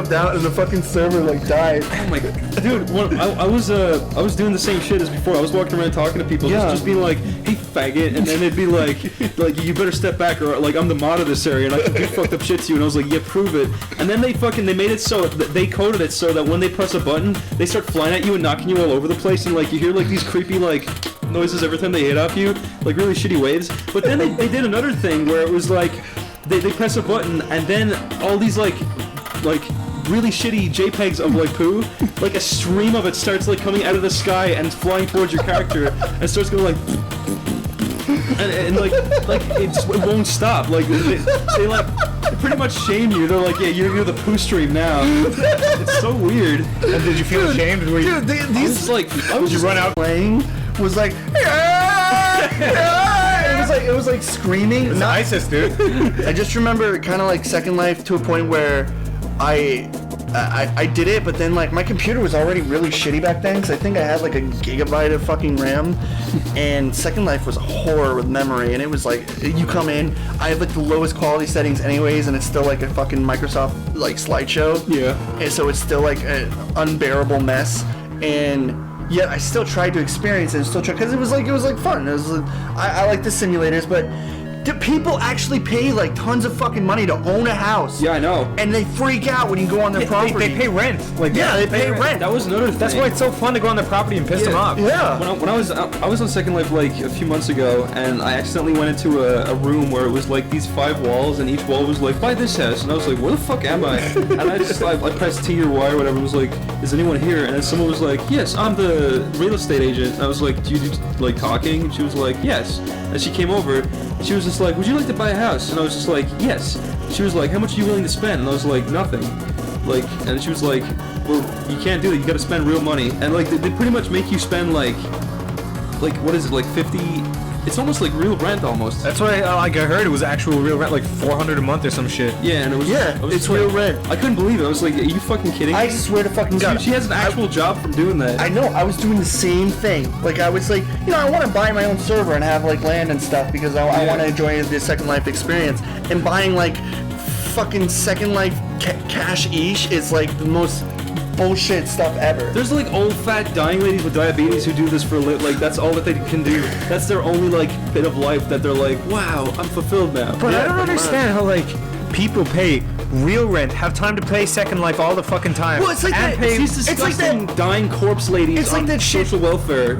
logged out and the fucking server like died. Oh my god, dude! I was doing the same shit as before. I was walking around talking to people, just being like, "Hey, faggot," and then they'd be like, "You better step back," or like, "I'm the mod of this area and I can do fucked up shit to you," and I was like, "Yeah, prove it." And then they made it so that they coded it so that when they press a button, they start flying at you and knocking you all over the place, and like you hear like these creepy like noises every time they hit off you, like really shitty waves. But then they did another thing where it was like they press a button and then all these like really shitty JPEGs of like poo, like a stream of it starts like coming out of the sky and flying towards your character and starts going like and like it won't stop. Like they like pretty much shame you. They're like, yeah, you're the poo stream now. It's so weird. And did you feel ashamed? These I was just run out playing was like it was like screaming. It's ISIS, dude. I just remember kind of like Second Life to a point where I did it, but then like my computer was already really shitty back then because I think I had like a gigabyte of fucking RAM, and Second Life was a horror with memory, and it was like you come in, I have like the lowest quality settings anyways, and it's still like a fucking Microsoft like slideshow. Yeah. And so it's still like an unbearable mess, and yet I still tried to experience it, because it was like fun. It was I like the simulators, but do people actually pay like tons of fucking money to own a house? Yeah, I know. And they freak out when you go on their property. They pay rent. Like they pay rent. That was another thing. That's why it's so fun to go on their property and piss them off. Yeah. When I was on Second Life like a few months ago, and I accidentally went into a room where it was like these 5 walls, and each wall was like, buy this house, and I was like, where the fuck am I? And I just I pressed T or Y or whatever. It was like, is anyone here? And then someone was like, yes, I'm the real estate agent. And I was like, do you do like talking? And she was like, yes. And she came over. She was just like, would you like to buy a house? And I was just like, yes. She was like, how much are you willing to spend? And I was like, nothing. Like, and she was like, well, you can't do that. You got to spend real money. And like, they pretty much make you spend like what is it, like 50? It's almost like real rent almost. That's why I heard it was actual real rent, like $400 a month or some shit. Yeah, and it was it's real rent. I couldn't believe it. I was like, are you fucking kidding me? I swear to fucking God. She has an actual job from doing that. I know. I was doing the same thing. Like I was like, I want to buy my own server and have like land and stuff because I want to enjoy the Second Life experience. And buying like fucking Second Life cash-ish is like the most bullshit stuff ever. There's like old fat dying ladies with diabetes who do this for like that's all that they can do. That's their only like bit of life that they're like, wow, I'm fulfilled now. But I don't understand how like people pay real rent, have time to play Second Life all the fucking time. Well, it's like that. These disgusting dying corpse ladies it's like on that social welfare.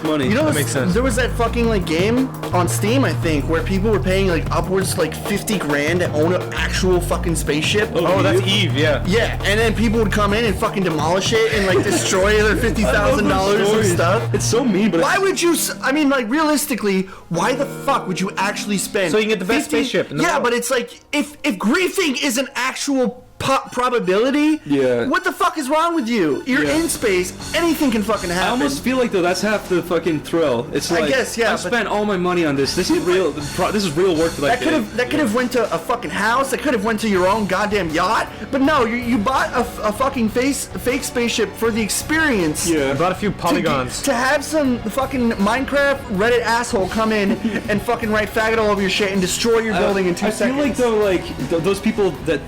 Money. That makes sense. There was that fucking like game on Steam, I think, where people were paying like upwards to like 50 grand to own an actual fucking spaceship. Oh, that's Eve, yeah. Yeah, and then people would come in and fucking demolish it and like destroy their $50,000 of stuff. It's so mean, but why would you? I mean, like realistically, why the fuck would you actually spend? So you can get the best spaceship in the world. But it's like if griefing is an actual probability, what the fuck is wrong with you? You're in space, anything can fucking happen. I almost feel like though that's half the fucking thrill. It's like, I guess, yeah, I spent all my money on this. This is real. This is real work that could have went to a fucking house. That could have went to your own goddamn yacht. But no, you bought a fucking fake spaceship for the experience. Yeah, bought a few polygons to have some fucking Minecraft Reddit asshole come in and fucking write faggot all over your shit and destroy your building in 2 seconds. I feel like though, like those people that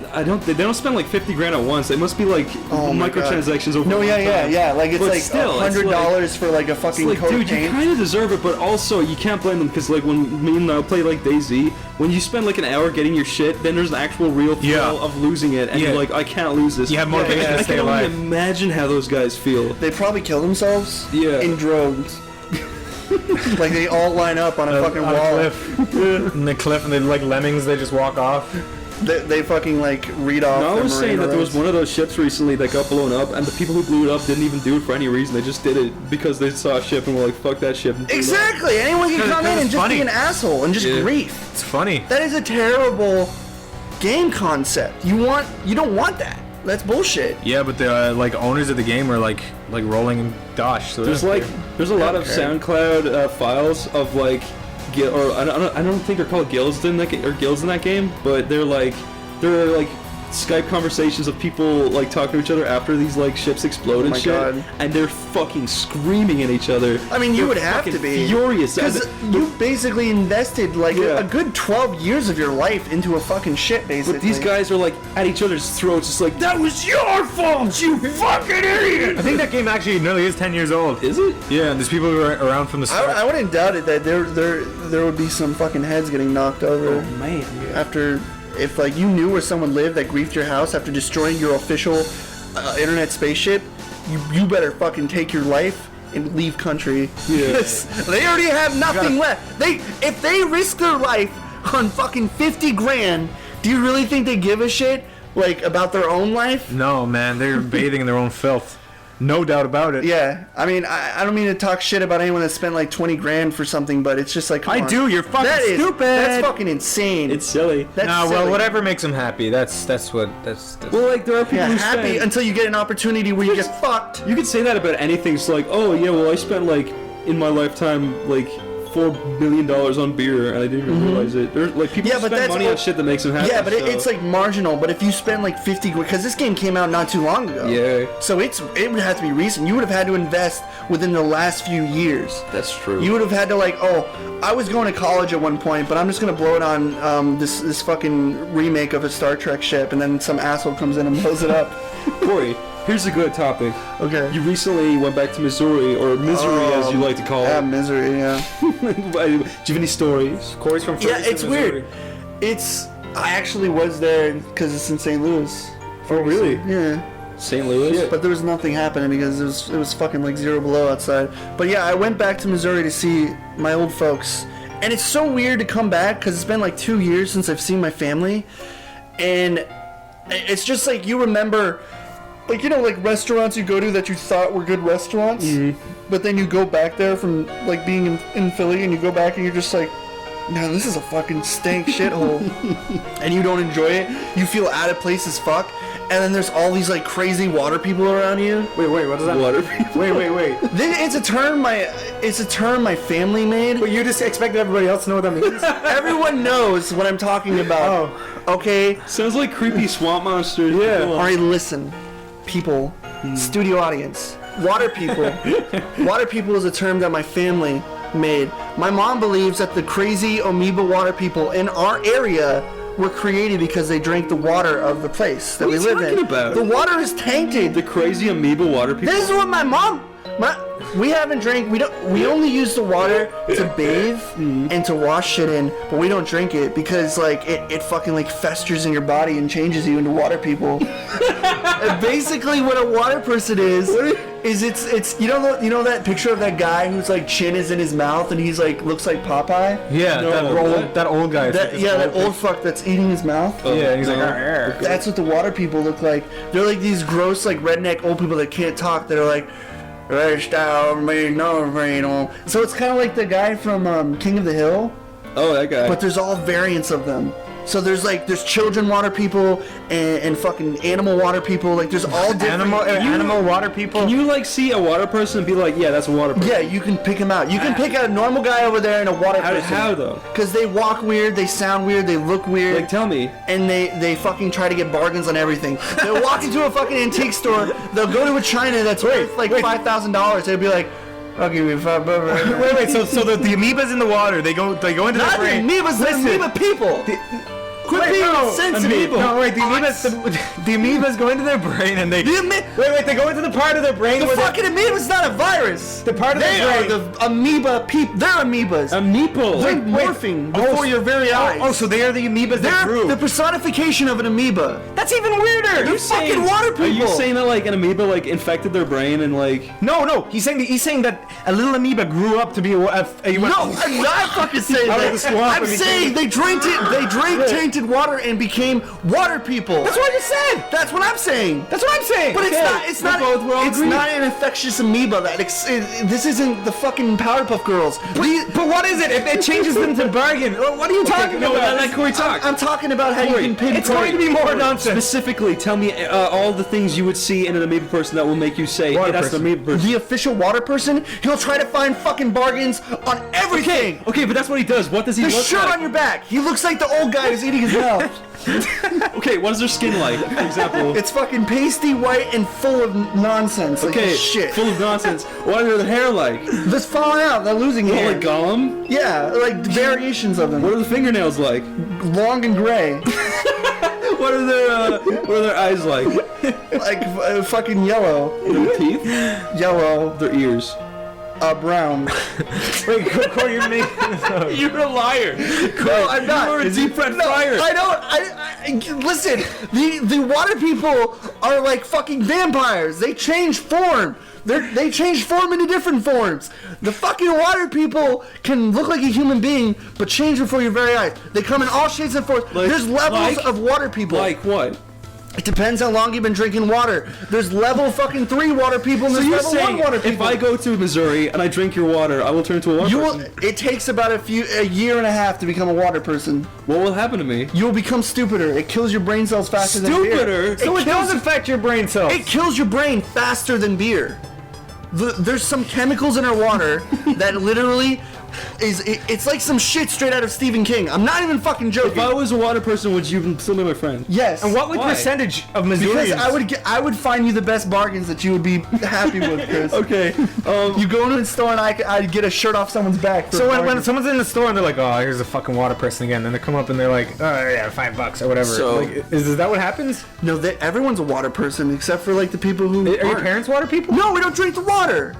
they don't spend like 50 grand at once. It must be like microtransactions over. No, yeah. Like it's but like still, $100 for like a fucking like, coat dude, paint. you kind of deserve it, but also you can't blame them because like when me and I play like DayZ, when you spend like an hour getting your shit, then there's an actual real thrill of losing it, and you're like, I can't lose this. You have motivation to stay alive. I can only imagine how those guys feel. They probably kill themselves in drones. Like they all line up on a fucking wall. And the cliff, and they like lemmings. They just walk off. They fucking like read off. No, I was saying that there was one of those ships recently that got blown up, and the people who blew it up didn't even do it for any reason. They just did it because they saw a ship and were like, "Fuck that ship." Exactly. Anyone can come in and just be an asshole and just grief. It's funny. That is a terrible game concept. You don't want that. That's bullshit. Yeah, but the like owners of the game are like rolling dosh. So there's a lot of SoundCloud files of like. Or I don't think they're called guilds in that game, but they're like Skype conversations of people like talking to each other after these like ships explode and my shit, God. and they're fucking screaming at each other. I mean, you They're would have fucking to be furious because you basically invested like Yeah. a good 12 years of your life into a fucking shit, basically. But these guys are like at each other's throats, just like that was your fault, you fucking idiot. I think that game actually nearly is 10 years old. Is it? Yeah, and there's people who are around from the start. I wouldn't doubt it that there would be some fucking heads getting knocked over Man, after if like you knew where someone lived that griefed your house after destroying your official internet spaceship. You better fucking take your life and leave country. Yeah. They already have nothing left. If they risk their life on fucking 50 grand, do you really think they give a shit like about their own life? No, man, they're bathing in their own filth. No doubt about it. Yeah, I mean, I don't mean to talk shit about anyone that spent like 20 grand for something, but it's just like, come I on. do. You're fucking stupid. That's fucking insane. it's silly. That's Nah, well, silly. whatever makes them happy. That's what. Well, like there are people Yeah, who happy spend. until you get an opportunity where you get fucked. You could say that about anything. It's like, oh yeah, well I spent like in my lifetime like $4 billion on beer, and I didn't even realize it. There's like people Yeah, who but spend that's money on shit that makes them happy. Yeah, but so. it's like marginal. But if you spend like 50 grand, because this game came out not too long ago. Yeah. So it would have to be recent. You would have had to invest within the last few years. That's true. You would have had to like, I was going to college at one point, but I'm just gonna blow it on this fucking remake of a Star Trek ship, and then some asshole comes in and blows it up. Corey, here's a good topic. Okay. You recently went back to Missouri, or Misery as you like to call Yeah, it. misery. Yeah. Do you have any stories? Corey's from Yeah, Ferguson, it's Missouri. weird. I actually was there because it's in St. Louis. Oh, really? Yeah. St. Louis? But there was nothing happening because it was fucking like 0 below outside. But yeah, I went back to Missouri to see my old folks, and it's so weird to come back because it's been like 2 years since I've seen my family, and it's just like you remember, like, you know, like restaurants you go to that you thought were good restaurants, but then you go back there from like being in Philly, and you go back and you're just like, no, this is a fucking stank shithole, and you don't enjoy it. You feel out of place as fuck. And then there's all these like crazy water people around you. Wait, what does that Water mean? Wait. It's a term my family made. But you just expected everybody else to know what that means? Everyone knows what I'm talking about. Okay? Sounds like creepy swamp monsters. Yeah. Alright, listen. People. Studio audience. Water people. Water people is a term that my family made. My mom believes that the crazy amoeba water people in our area were created because they drank the water of the place that What we are you live in. talking about? The water is tainted. The crazy amoeba water people. This is what we haven't drank. We only use the water to bathe and to wash shit in, but we don't drink it because like it fucking like festers in your body and changes you into water people. And basically, what a water person is it's you know that picture of that guy whose like chin is in his mouth and he's like looks like Popeye. Yeah, No, that old guy. That old fuck that's eating his mouth. Yeah, he's like, No. "Arr." That's what the water people look like. They're like these gross, like redneck old people that can't talk. That are like, so it's kind of like the guy from King of the Hill, Oh, that guy. but there's all variants of them. So there's children water people and fucking animal water people. Like there's all different. animal water people. Can you like see a water person and be like, yeah, that's a water person? Yeah, you can pick them out. You can pick out a normal guy over there and a water person. How though? Because they walk weird, they sound weird, they look weird. Like, tell me. And they fucking try to get bargains on everything. They'll walk into a fucking antique store. They'll go to a china that's worth like $5,000. They'll be like, "I'll give you $5." Wait. So the amoebas in the water, they go into Not the the brain. amoebas, the Listen. amoeba people. Quit Wait, being no, insensitive. No, wait, the amoebas go into their brain and they... Wait, they go into the part of their brain The where fucking amoeba's not a virus. The part of they the are brain... the amoeba people. They're amoebas. A meeple. They're wait. morphing before your very eyes. Oh, so they are the amoebas that They're grew. the personification of an amoeba. That's even weirder! They're fucking water people. Are you saying that like an amoeba like infected their brain and like? No, he's saying that a little amoeba grew up to be a No, I'm not fucking saying Out of that. the swamp I'm and saying they drank tainted water and became water people. That's what I just said! That's what I'm saying. That's what I'm saying! But Okay. it's not we're all it's agreed. not an infectious amoeba that this isn't the fucking Powerpuff Girls. But what is it? It changes them to bargain. What are you talking No, about? let Corey talk. I'm talking about how you can pinpoint. It's going to be more nonsense. Specifically, tell me all the things you would see in an amoeba person that will make you say, Water hey, that's person. an amoeba person. The official water person, he'll try to find fucking bargains on everything. Okay, but that's what he does. What does he The look shirt like? on your back. He looks like the old guy who's eating his someone's mouth. Okay, what is their skin like? For example. It's fucking pasty white and full of nonsense. Like Okay, shit. full of nonsense. What are their hair like? This falling out. They're losing Oh, hair. like Gollum? Yeah, like variations of them. What are the fingernails like? Long and gray. What are their eyes like? Like fucking yellow. Their teeth? Yellow. Their ears. Brown. Wait, Corey, you're making this up. You're a liar. No, I'm not. You're a deep fried fryer. I don't. Listen. The water people are like fucking vampires. They change form. They change form into different forms. The fucking water people can look like a human being, but change before your very eyes. They come in all shades and forms. There's levels of water people. Like what? It depends how long you've been drinking water. There's level fucking 3 water people and So there's you're level 1 saying water people. if I go to Missouri and I drink your water, I will turn into a water you will, person? it takes about a year and a half to become a water person. What will happen to me? You will become stupider. It kills your brain cells faster than beer. Stupider? So it does affect your brain cells. It kills your brain faster than beer. There's some chemicals in our water that literally it's like some shit straight out of Stephen King. I'm not even fucking joking. If I was a water person, would you still be my friend? Yes. And what would Why? percentage of Missourians? Because I would find you the best bargains that you would be happy with, Chris. Okay. You go into the store and I'd get a shirt off someone's back. For So a when bargain. someone's in the store and they're like, "Oh, here's a fucking water person again," then they come up and they're like, "Oh yeah, $5 or whatever." So- like, is that what happens? No, everyone's a water person except for like the people who Are your aren't. parents water people? No, we don't drink the water.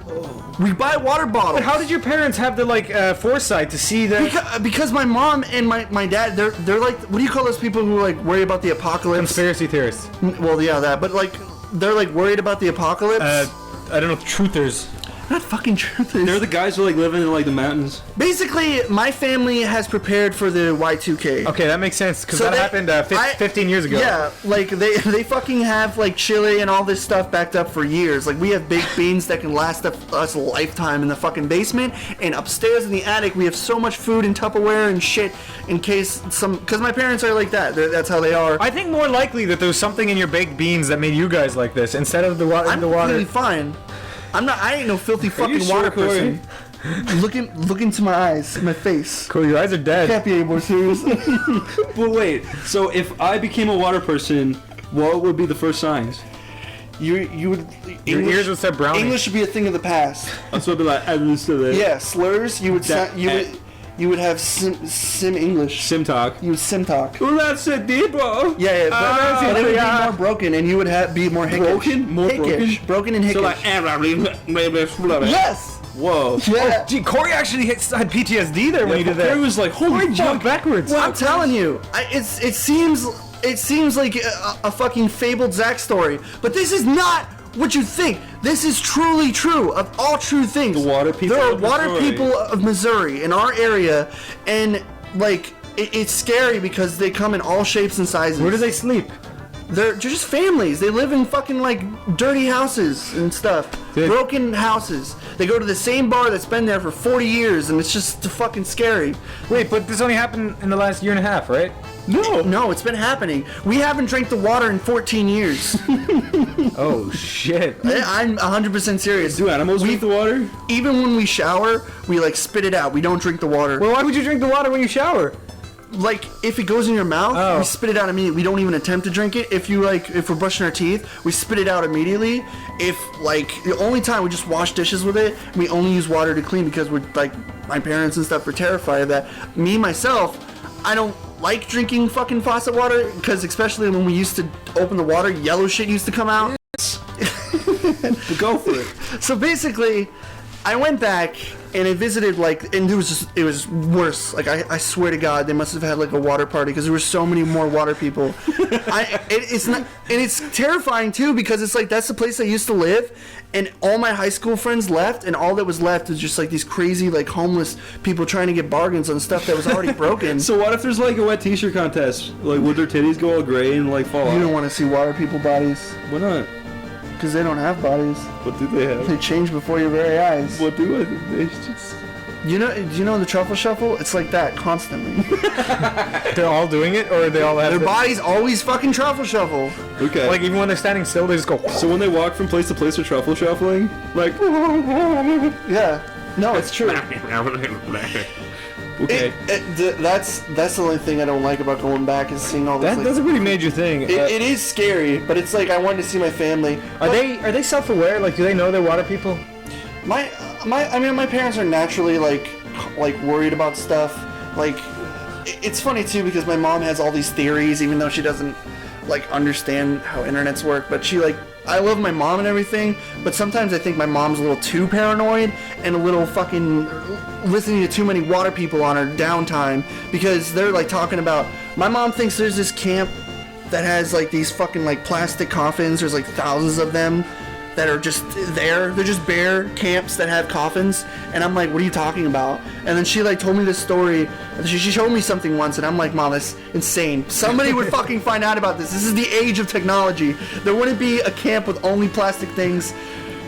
We buy water bottles. But how did your parents have the foresight to see that? Because my mom and my dad, they're like, what do you call those people who like worry about the apocalypse? Conspiracy theorists. Well, yeah, that. But like, they're like worried about the apocalypse. I don't know, truthers. Not fucking truth. They're the guys who like living in like the mountains. Basically, my family has prepared for the Y2K. Okay, that makes sense because So that they- happened 15 years ago. Yeah, like they fucking have like chili and all this stuff backed up for years. Like we have baked beans that can last us a lifetime in the fucking basement, and upstairs in the attic we have so much food and Tupperware and shit in case because my parents are like that. That's how they are. I think more likely that there's something in your baked beans that made you guys like this instead of the water. I'm the water. completely fine. I ain't no filthy fucking sure, water Corey? person. Look into my eyes, my face. Cool, your eyes are dead. Can't be any more serious. But wait, so if I became a water person, what would be the first signs? You would. Your ears would start browning. English would be a thing of the past. So I'd be like, I'm used to this. Yeah, slurs. You would. That- You would have sim English. Sim talk. You would sim talk. Well, that's it, bro. Yeah, but it would be more broken, and you would be more hickish. Broken? More hickish. Broken and hickish. So like, Yes. whoa. Yeah. Gee, Corey actually had PTSD there when he did that. Corey was like, holy Corey fuck. jumped backwards. I'm telling you, it seems like a fucking fabled Zack story, but this is not what you think. This is truly true of all true things. The water people There are of water Missouri. people of Missouri in our area, and like it's scary because they come in all shapes and sizes. Where do they sleep? They're just families. They live in fucking like dirty houses and stuff. Broken houses. They go to the same bar that's been there for 40 years, and it's just fucking scary. Wait, but this only happened in the last year and a half, right? No, it's been happening. We haven't drank the water in 14 years. Oh shit. I'm 100% serious. Do animals drink the water? Even when we shower, we like spit it out. We don't drink the water. Well, why would you drink the water when you shower? Like if it goes in your mouth, Oh. we spit it out immediately. We don't even attempt to drink it. If we're brushing our teeth, we spit it out immediately. If like the only time we just wash dishes with it, we only use water to clean because we're like my parents and stuff are terrified of that. Me myself, I don't like drinking fucking faucet water because especially when we used to open the water, yellow shit used to come out. But go for it. So basically, I went back and I visited and it was worse. Like I swear to God, they must have had like a water party because there were so many more water people. It's not, and it's terrifying too because it's like that's the place I used to live, and all my high school friends left, and all that was left was just like these crazy like homeless people trying to get bargains on stuff that was already broken. So what if there's like a wet t-shirt contest? Like would their titties go all gray and like fall You out? don't want to see water people bodies Why not? because they don't have bodies. What do they have? They change before your very eyes. What do I think? They just... Do you know the truffle shuffle? It's like that constantly. They're all doing it, or they all have Their bodies always fucking truffle shuffle. Okay. like even when they're standing still, they just go. so when they walk from place to place, they're truffle shuffling? Like... Yeah. No, it's true. Okay. That's the only thing I don't like about going back is seeing all this. That's a pretty major thing. It is scary, but it's like I wanted to see my family. Are they self-aware? Like, do they know they're water people? My parents are naturally like worried about stuff. Like, it's funny too because my mom has all these theories, even though she doesn't like understand how internets work. But she like, I love my mom and everything, but sometimes I think my mom's a little too paranoid and a little fucking listening to too many water people on her downtime because they're like talking about. My mom thinks there's this camp that has like these fucking like plastic coffins. There's like thousands of them that are just there. They're just bare camps that have coffins. And I'm like, what are you talking about? And then she like told me this story. She showed me something once and I'm like, Mom, that's insane. Somebody would fucking find out about this. This is the age of technology. There wouldn't be a camp with only plastic things.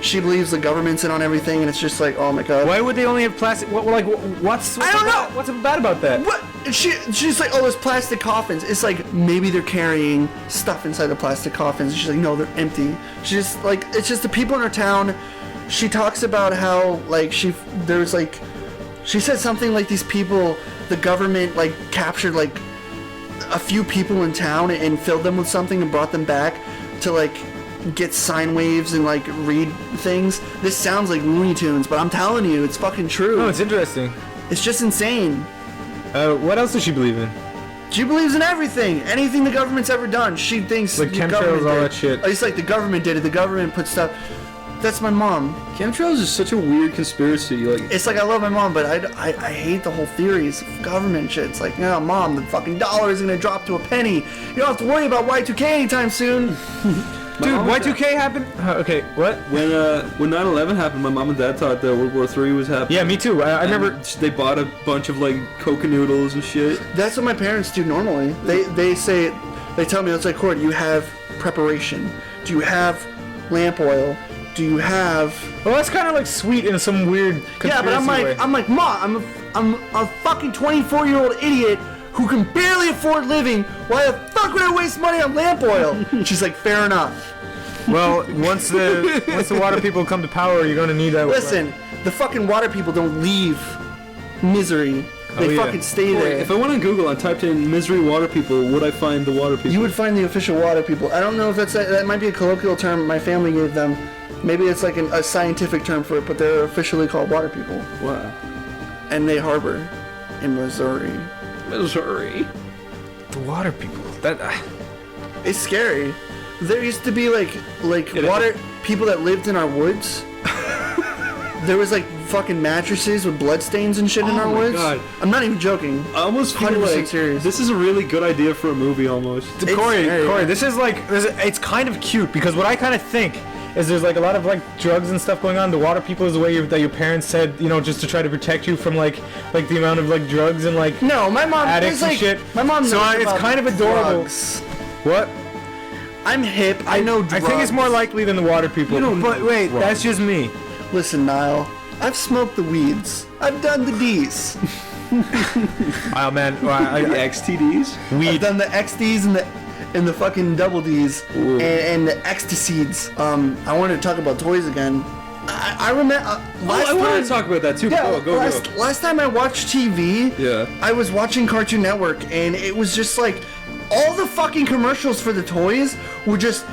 She believes the government's in on everything and it's just like, oh my god. Why would they only have plastic? What's I don't know. What's bad about that? What? She's like, oh, there's plastic coffins. It's like, maybe they're carrying stuff inside the plastic coffins. She's like, no, they're empty. She's just like, it's just the people in her town. She talks about how, like, she said something like these people, the government, like, captured, like, a few people in town and filled them with something and brought them back to, like, get sine waves and, like, read things. This sounds like Looney Tunes, but I'm telling you, it's fucking true. No, it's interesting. It's just insane. What else does she believe in? She believes in everything. Anything the government's ever done. She thinks like the chemtrails, government all did. that shit. It's like the government did it. The government put stuff. That's my mom. Chemtrails is such a weird conspiracy. Like, It's like I love my mom, but I hate the whole theories of government shit. It's like, no, Mom, the fucking dollar is gonna drop to a penny. You don't have to worry about Y2K anytime soon. Dude, Y2K happened? Okay, what? when 9/11 happened, my mom and dad thought that World War III was happening. Yeah, me too. I remember. They bought a bunch of like Coca noodles and shit. That's what my parents do normally. They tell me, it's like, Cord, you have preparation. Do you have lamp oil? Do you have... Well, that's kind of like sweet in some weird conspiracy Yeah, but way. I'm like, Mom, I'm a fucking 24-year-old idiot who can barely afford living. Why the fuck would I waste money on lamp oil? She's like, fair enough. Well, once the water people come to power, you're gonna need that. Listen, the fucking water people don't leave misery. They fucking stay there. If I went on Google and typed in misery water people, would I find the water people? You would find the official water people. I don't know if that might be a colloquial term my family gave them. Maybe it's like a scientific term for it, but they're officially called water people. Wow. And they harbor in Missouri. Missouri. The water people. It's scary. There used to be like water people that lived in our woods. There was like fucking mattresses with bloodstains and shit in our woods. God. I'm not even joking. I almost feel 100% like serious. this is a really good idea for a movie almost. Corey, scary. this is like, it's kind of cute because what I kind of think is there's like a lot of like drugs and stuff going on. The water people is the way that your parents said, you know, just to try to protect you from like the amount of like drugs and like No, my mom addicts is and like shit. my mom. So knows it's about kind of adorable. drugs. What? I'm hip. I know drugs. I think it's more likely than the water people. But wait, that's just me. Listen, Niall. I've smoked the weeds. I've done the D's. Oh man, well, The XTDs? I've done the XDs and the fucking double D's and the ecstasies. I wanted to talk about toys again. I remember I wanted to talk about that too. Yeah, Go. Last time I watched TV, Yeah. I was watching Cartoon Network, and it was just like all the fucking commercials for the toys were just,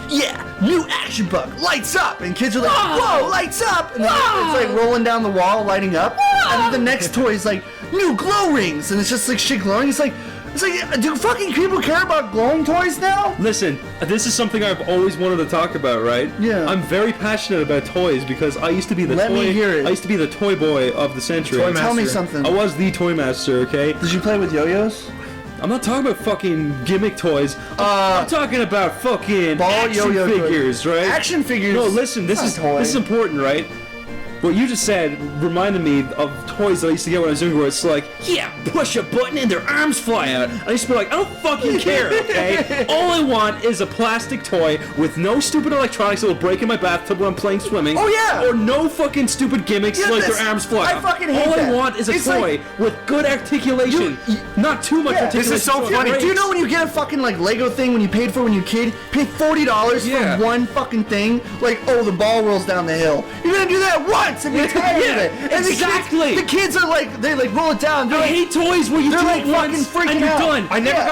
yeah, new action buck, lights up, and kids are like, whoa, lights up, and then it's like rolling down the wall, lighting up, and then the next toy is like new glow rings, and it's just like shit glowing. It's like, do fucking people care about glowing toys now? Listen, this is something I've always wanted to talk about, right? Yeah. I'm very passionate about toys because I used to be the Let me hear it. I used to be the toy boy of the century. Toy Tell me master. something. I was the toy master, okay? Did you play with yo-yos? I'm not talking about fucking gimmick toys. I'm talking about fucking Ball action yo-yo figures, right? Action figures. No, listen, this is important, right? What you just said reminded me of toys that I used to get when I was younger where it's like, yeah, push a button and their arms fly out. I used to be like, I don't fucking care, okay? All I want is a plastic toy with no stupid electronics that'll break in my bathtub when I'm playing swimming. Oh, yeah. Or no fucking stupid gimmicks Yeah, like their that's- arms fly I out. fucking hate All that. I want is a It's toy like- with good articulation. Not too much Yeah, articulation. this is so funny. Do you know when you get a fucking like Lego thing when you paid for when you're a kid? Pay $40 Yeah. for one fucking thing? Like, oh, the ball rolls down the hill. You're gonna do that once! once and be tired of it. And exactly. The kids are like, they like roll it down. They're I like, hate toys where you do like it once fucking freaking and you're out. done.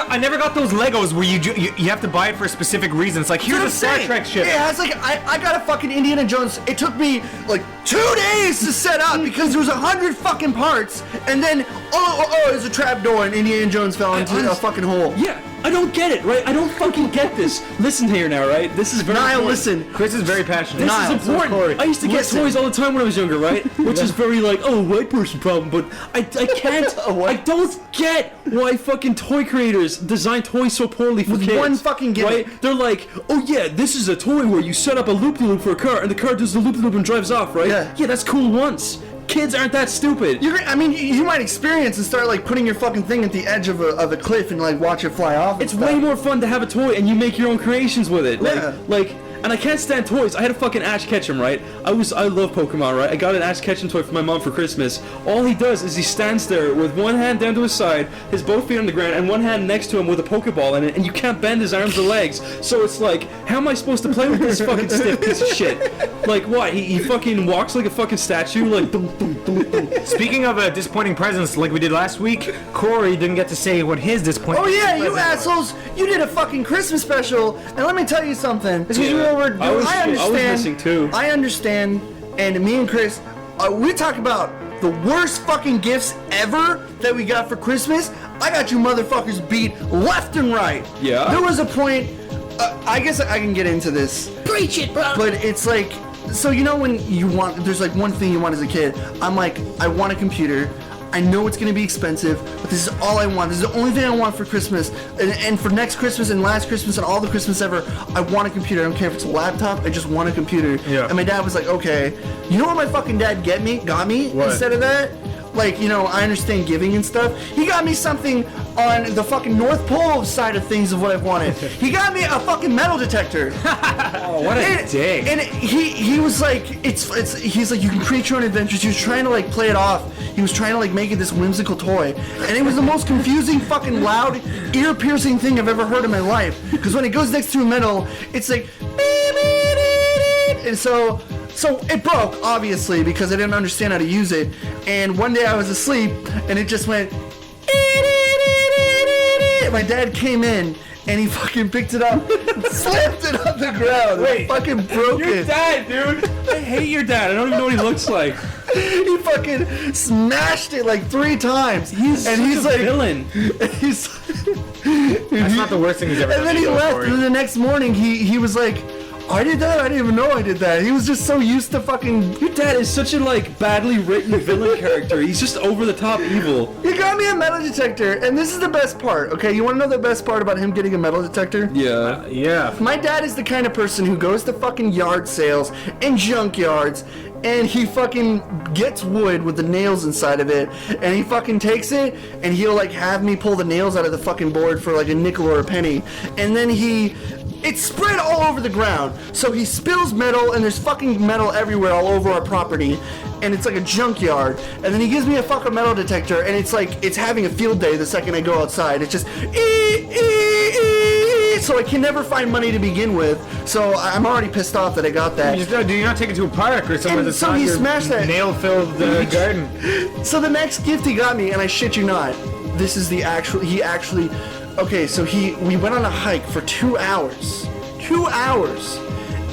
I never got those Legos where you have to buy it for a specific reason. It's like, here's a Star Trek ship. Yeah, it's like I got a fucking Indiana Jones. It took me like 2 days to set up because there was 100 fucking parts, and then there's a trap door and Indiana Jones fell into a fucking hole. Yeah, I don't get it, right? I don't fucking get this. Listen here now, right? This is very Niall, important. listen. Chris is very passionate. This Niall, is important. I used to get Listen. toys all the time when I was younger, right? Which is very like, oh, white person problem, but I can't, I don't get why fucking toy creators design toys so poorly for With kids. one fucking gimmick. Right? They're like, oh yeah, this is a toy where you set up a loop-de-loop for a car and the car does the loop-de-loop and drives off, right? Yeah. That's cool once. Kids aren't that stupid. You might experience and start like putting your fucking thing at the edge of a cliff and like watch it fly off. and It's stuff. way more fun to have a toy and you make your own creations with it. Yeah. And I can't stand toys. I had a fucking Ash Ketchum, right? I love Pokemon, right? I got an Ash Ketchum toy for my mom for Christmas. All he does is he stands there with one hand down to his side, his both feet on the ground, and one hand next to him with a Pokeball in it, and you can't bend his arms or legs. So it's like, how am I supposed to play with this fucking stiff piece of shit? Like what? He fucking walks like a fucking statue, like dum dum dum dum. Speaking of disappointing presents, like we did last week, Corey didn't get to say what his disappointing. Oh yeah, present you was. assholes! You did a fucking Christmas special, and let me tell you something. I was missing too. I understand, and me and Chris, we talk about the worst fucking gifts ever that we got for Christmas. I got you motherfuckers beat left and right. Yeah. There was a point. I guess I can get into this. Preach it, bro. But it's like, so you know when there's like one thing you want as a kid. I'm like, I want a computer. I know it's gonna be expensive, but this is all I want. This is the only thing I want for Christmas, and for next Christmas and last Christmas and all the Christmas ever. I want a computer. I don't care if it's a laptop. I just want a computer. Yeah. And my dad was like, okay. You know what my fucking dad got me What? instead of that? Like, I understand giving and stuff. He got me something on the fucking North Pole side of things of what I wanted. He got me a fucking metal detector. Oh, what a dick. And he was like, he's like, you can create your own adventures. He was trying to like play it off. He was trying to like make it this whimsical toy. And it was the most confusing, fucking loud, ear-piercing thing I've ever heard in my life. Because when it goes next to a metal, it's like, and so it broke, obviously, because I didn't understand how to use it. And one day I was asleep, and it just went. My dad came in, and he fucking picked it up, slammed it on the ground. Wait, and fucking broke Your it. dad, dude. I hate your dad. I don't even know what he looks like. He fucking smashed it like 3 times. He's and such he's a like, villain. he's. That's not the worst thing he's ever done. And then he to you, left, Corey. and the next morning he was like, I did that? I didn't even know I did that. He was just so used to fucking. Your dad is such a badly written villain character. He's just over the top evil. He got me a metal detector, and this is the best part, okay? You want to know the best part about him getting a metal detector? Yeah. Yeah. My dad is the kind of person who goes to fucking yard sales and junkyards, and he fucking gets wood with the nails inside of it, and he fucking takes it, and he'll like have me pull the nails out of the fucking board for like a nickel or a penny, and then it's spread all over the ground. So he spills metal, and there's fucking metal everywhere all over our property. And it's like a junkyard. And then he gives me a fucking metal detector, and it's like, it's having a field day the second I go outside. It's just, so I can never find money to begin with. So I'm already pissed off that I got that. Do you not take it to a park or somewhere And that's so not he your smashed that. nail-filled garden? So the next gift he got me, and I shit you not, this is okay, so we went on a hike for 2 hours. 2 hours.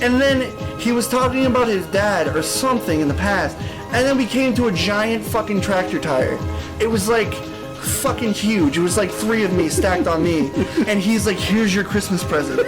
And then he was talking about his dad or something in the past, and then we came to a giant fucking tractor tire. It was like fucking huge. It was like 3 of me stacked on me. And he's like, here's your Christmas present.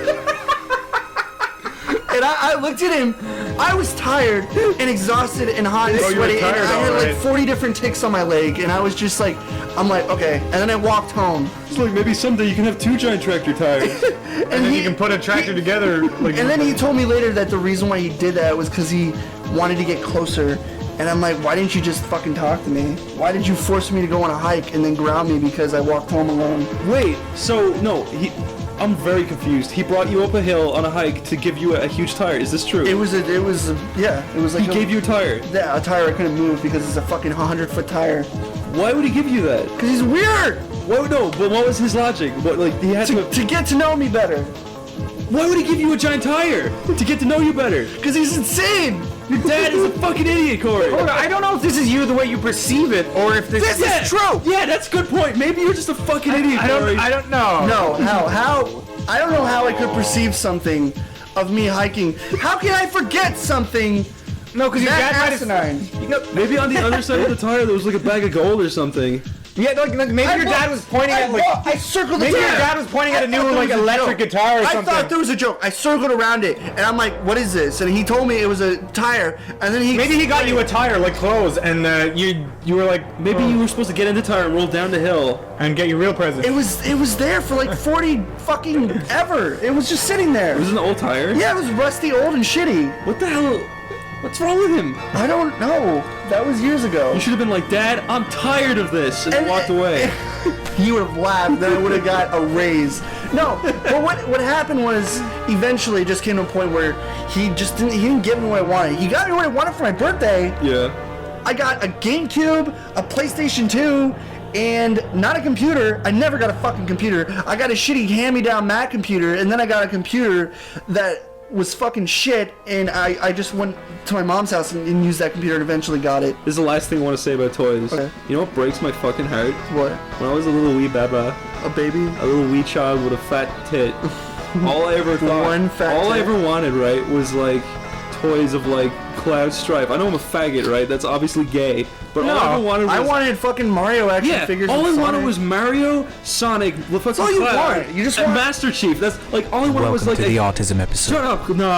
And I looked at him. I was tired and exhausted and hot and Oh, you were sweaty, and tired, I had alright. like 40 different ticks on my leg, and I was just like, I'm like, okay. And then I walked home. It's like maybe someday you can have 2 giant tractor tires. And then you can put a tractor together. Like, And then he told me later that the reason why he did that was because he wanted to get closer. And I'm like, why didn't you just fucking talk to me? Why did you force me to go on a hike and then ground me because I walked home alone? Wait, so no, I'm very confused. He brought you up a hill on a hike to give you a huge tire. Is this true? It was like He gave you a tire. Yeah, a tire I couldn't move because it's a fucking 100-foot tire. Why would he give you that? Because he's weird. Why would no? But what was his logic? What he had to? To get to know me better. Why would he give you a giant tire? To get to know you better. Because he's insane. Your dad is a fucking idiot, Corey. Hold on, I don't know if this is you the way you perceive it, or if this is true. Yeah, that's a good point. Maybe you're just a fucking idiot, Corey. I don't know. No, how? I don't know how I could perceive something of me hiking. How can I forget something? No, because your dad might asinine. have. Maybe on the other side of the tire there was like a bag of gold or something. Yeah, like maybe your dad was pointing at like. I circled the Maybe your tire. dad was pointing at a new like There was a electric joke. guitar or I something. thought there was a joke. I circled around it, and I'm like, "What is this?" And he told me it was a tire, and then Maybe he got you a tire like clothes, and you were like Maybe you were supposed to get in the tire and roll down the hill. and get your real present. It was there for like 40 fucking ever. It was just sitting there. Was it an old tire? Yeah, it was rusty, old, and shitty. What the hell? What's wrong with him? I don't know. That was years ago. You should have been like, Dad, I'm tired of this, and walked away. He would have laughed, then I would have got a raise. No, but what happened was eventually it just came to a point where he didn't give me what I wanted. He got me what I wanted for my birthday. Yeah. I got a GameCube, a PlayStation 2, and not a computer. I never got a fucking computer. I got a shitty hand-me-down Mac computer, and then I got a computer that was fucking shit, and I just went to my mom's house and used that computer and eventually got it. This is the last thing I want to say about toys. Okay. You know what breaks my fucking heart? What? When I was a little wee baba, A baby? a little wee child with a fat tit, all I ever thought, One fat all I tit. ever wanted, right, was like toys of like Cloud Stripe. I know I'm a faggot, right? That's obviously gay. But all I ever wanted was... I wanted fucking Mario action Yeah, figures. all I and wanted Sonic. was Mario, Sonic, the fucking all you Cloud, want. You just and want- Master Chief. That's like all I wanted was like to the autism episode. Shut up! No,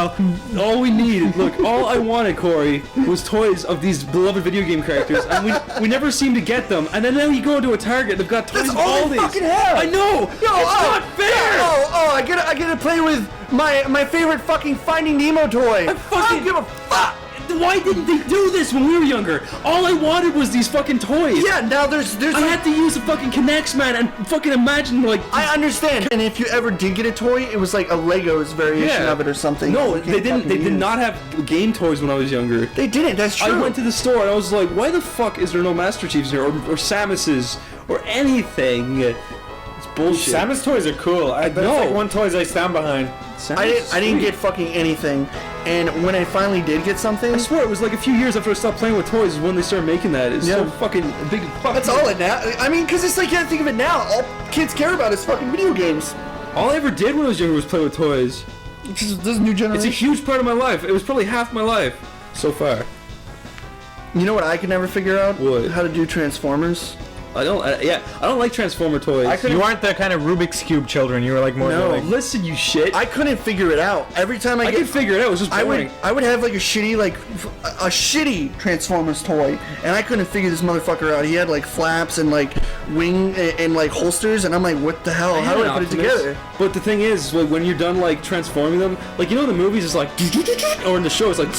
all we needed, look, all I wanted, Corey, was toys of these beloved video game characters, and we never seem to get them. And then now you go into a Target, they've got toys That's of all all they these. fucking have. I know. It's not fair. I get to play with my favorite fucking Finding Nemo toy. I don't give a fuck. Why didn't they do this when we were younger? All I wanted was these fucking toys. Yeah, now there's I had to use the fucking Kinects, man, and fucking imagine like. I understand. And if you ever did get a toy, it was like a Lego's variation of it or something. No, You they can't didn't. fucking They did use. not have game toys when I was younger. They didn't. That's true. I went to the store and I was like, why the fuck is there no Master Chiefs here or Samuses or anything? It's bullshit. Samus toys are cool. That's know. like one toys I stand behind. I didn't get fucking anything. And when I finally did get something, I swear it was like a few years after I stopped playing with toys is when they started making that. It's so Yeah. fucking big. that's all it now. I mean, because it's like you gotta think of it now. All kids care about is fucking video games. All I ever did when I was younger was play with toys. This new It's generation. a huge part of my life. It was probably half my life so far. You know what I could never figure out? What? How to do Transformers. I don't like Transformer toys. I couldn't- You aren't the kind of Rubik's Cube children. You were like more No. like. Listen, you shit. I couldn't figure it out. Every time I I get could figure it out. It was just boring. I would have like a shitty Transformers toy, and I couldn't figure this motherfucker out. He had like flaps and like wing and like holsters, and I'm like, what the hell? How do I put it together? But the thing is, like, when you're done like transforming them, like you know, the movies is like, or in the show it's like,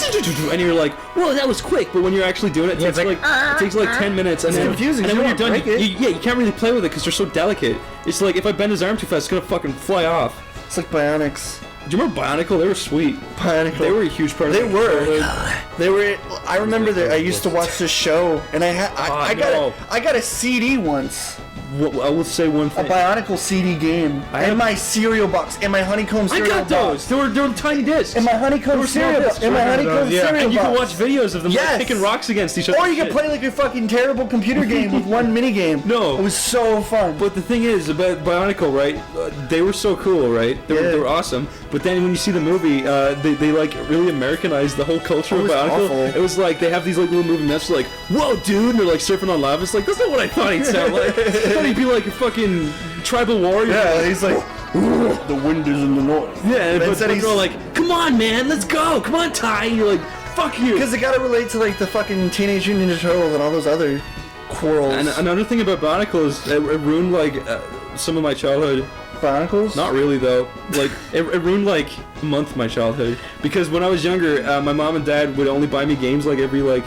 and you're like, well, that was quick. But when you're actually doing it, it Yeah, takes it's like like, it takes like 10 minutes, and It's then confusing, And then you when you're don't done, break it. you can't really play with it because they're so delicate. It's like if I bend his arm too fast, it's gonna fucking fly off. It's like Bionics. Do you remember Bionicle? They were sweet. Bionicle. They were a huge part of They my were. childhood. They were. I remember that I used to watch this show, and I got a CD once. I will say one A thing. Bionicle CD game. I And have- my cereal box. And my honeycomb I cereal got box. those. They were tiny discs. And my honeycomb were small cereal box. discs. And my I remember honeycomb those, yeah. cereal And you box. can watch videos of them Yes. like kicking rocks against each other. Or and you can shit. play like a fucking terrible computer game with one mini game. No. It was so fun. But the thing is about Bionicle, right? They were so cool, right? They Yeah. were awesome. But then when you see the movie, they like really Americanized the whole culture It of was Bionicle. awful. It was like they have these like little movie myths, like, "Whoa, dude!" and they're like surfing on lava. It's like that's not what I thought he'd sound like. I thought he'd be like a fucking tribal warrior. yeah, he's like, the wind is in the north. Yeah, but instead they're all like, "Come on, man, let's go! Come on, Ty!" And you're like, "Fuck you!" Because it gotta relate to like the fucking Teenage Mutant Ninja Turtles and all those other quarrels. And another thing about Bionicle is it ruined like some of my childhood. Bionicles? Not really though. Like it ruined like a month of my childhood because when I was younger, my mom and dad would only buy me games like every like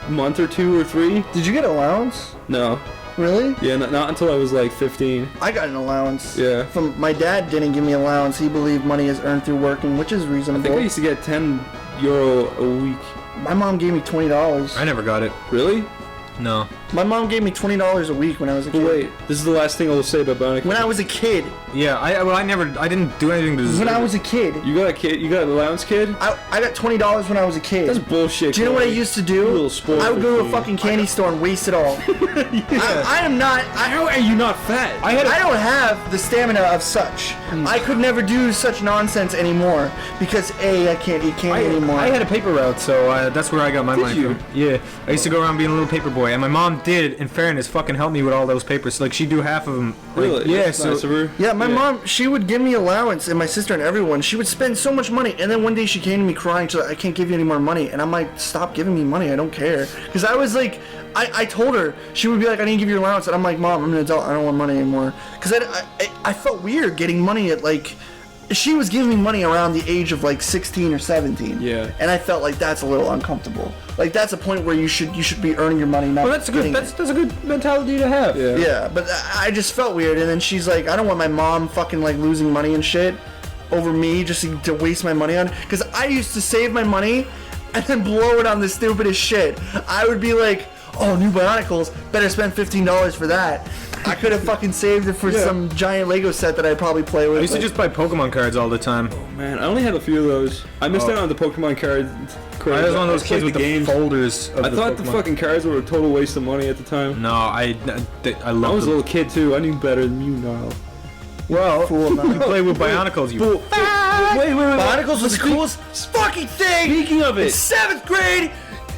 month or 2 or 3. Did you get allowance? No, Really? yeah, not until I was like 15. I got an allowance. Yeah. From my dad didn't give me allowance. He believed money is earned through working, which is I reasonable. think I used to get €10 a week. My mom gave me $20. I never got it. Really? No. My mom gave me $20 a week when I was a kid. Wait, this is the last thing I will say about Bionic. When I was a kid. Yeah, I didn't do anything to deserve When I it. was a kid. You got a kid? You got an allowance kid? I got $20 when I was a kid. That's bullshit. Do you know what I Corey. used to You do? little spoiled I would go to a kid. fucking candy store and waste it all. I am not. How are you not fat? I had I don't have the stamina of such. I could never do such nonsense anymore because A, I can't eat candy anymore. I had a paper route, so that's where I got my money you? from. Yeah, I used to go around being a little paper boy, and my mom did, in fairness, fucking help me with all those papers. Like, she'd do half of them. Like, Really? yeah, That's so... nice of her. Yeah, my mom, she would give me allowance, and my sister and everyone. She would spend so much money, and then one day she came to me crying, she's like, I can't give you any more money. And I'm like, stop giving me money, I don't care. Because I was like, I told her, she would be like, I didn't give you your allowance. And I'm like, Mom, I'm an adult, I don't want money anymore. Because I felt weird getting money at like, she was giving me money around the age of like 16 or 17. Yeah. And I felt like that's a little uncomfortable. Like that's a point where you should be earning your money, not Well, that's a good. getting it. That's a good mentality to have. Yeah. Yeah, but I just felt weird, and then she's like, I don't want my mom fucking like losing money and shit over me just to waste my money on, because I used to save my money and then blow it on the stupidest shit. I would be like, oh, new Bionicles, better spend $15 for that. I could have fucking saved it for some giant Lego set that I'd probably play with. I used to like- just buy Pokemon cards all the time. Man, I only had a few of those. I missed out on the Pokemon cards. I was one of those played kids with the games. folders. Of I the thought the Pokemon. fucking cards were a total waste of money at the time. No, I I love was a them. little kid too. I knew better than you now. Well, Fool, you man. play with Bionicles, you. Wait. Bionicles was the coolest fucking thing. Speaking of In it, 7th grade.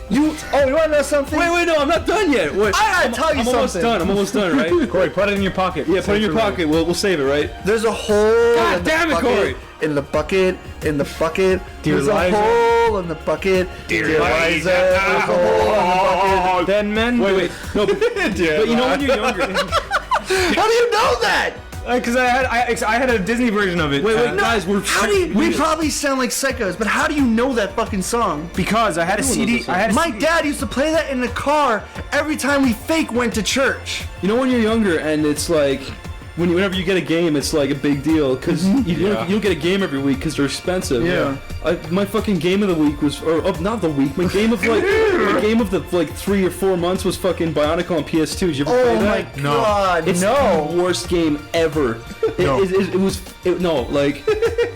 You want to know something? wait, no, I'm not done yet. Wait, I gotta tell you I'm almost something. done. I'm almost done, right? Corey, put it in your pocket. Yeah, put it in your pocket. We'll save it, right? There's a hole God in the damn it, bucket, Corey. in the bucket, in the bucket. Dear There's Liza. a hole in the bucket. Dear Liza. There's a hole in the bucket. Dead men. Wait. No, but you know when you're younger. How do you know that? Because I had a Disney version of it. Wait, Uh, guys, How do you, we probably sound like psychos, but how do you know that fucking song? because I had a Everyone knows CD. this song. I had a My CD. dad used to play that in the car every time we fake went to church. You know when you're younger and it's like, whenever you get a game, it's like a big deal because you don't get a game every week because they're expensive. Yeah. My fucking game of the week was, or not the week, my game of like, my game of the like 3 or 4 months was fucking Bionicle on PS2. Did you ever play Oh my that? No. god, It's no. the worst game ever. No.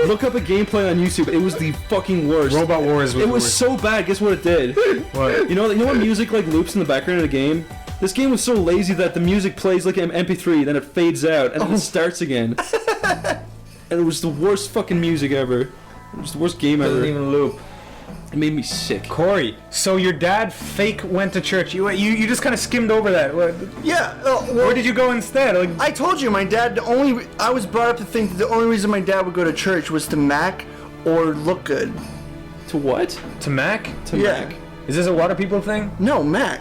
Look up a gameplay on YouTube. It was the fucking worst. Robot Wars was It the was worst. so bad. Guess what it did? What? You know when music like loops in the background of the game? This game was so lazy that the music plays like an MP3, then it fades out, and then it starts again. And it was the worst fucking music ever. It was the worst game ever. Doesn't even loop. It made me sick. Corey, so your dad fake went to church. You just kind of skimmed over that. Yeah, Where did you go instead? Like, I told you, my dad, I was brought up to think that the only reason my dad would go to church was to mac or look good. To what? to Mac? To Yeah. Mac. Is this a water people thing? No, mac.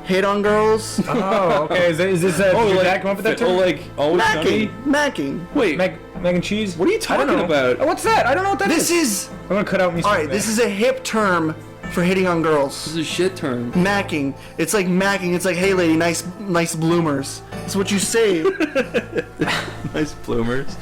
Hate on girls. Oh, okay. Is this did your dad come up with that term? like always sunny? Macking. Wait, Mac and cheese? what are you I don't talking know. about? Oh, what's that? I don't know what that This is. is, I'm gonna cut out me. alright, this is a hip term for hitting on This girls. is a shit term. Macking. It's like macking. It's like, hey lady, nice bloomers. It's what you say. Nice bloomers.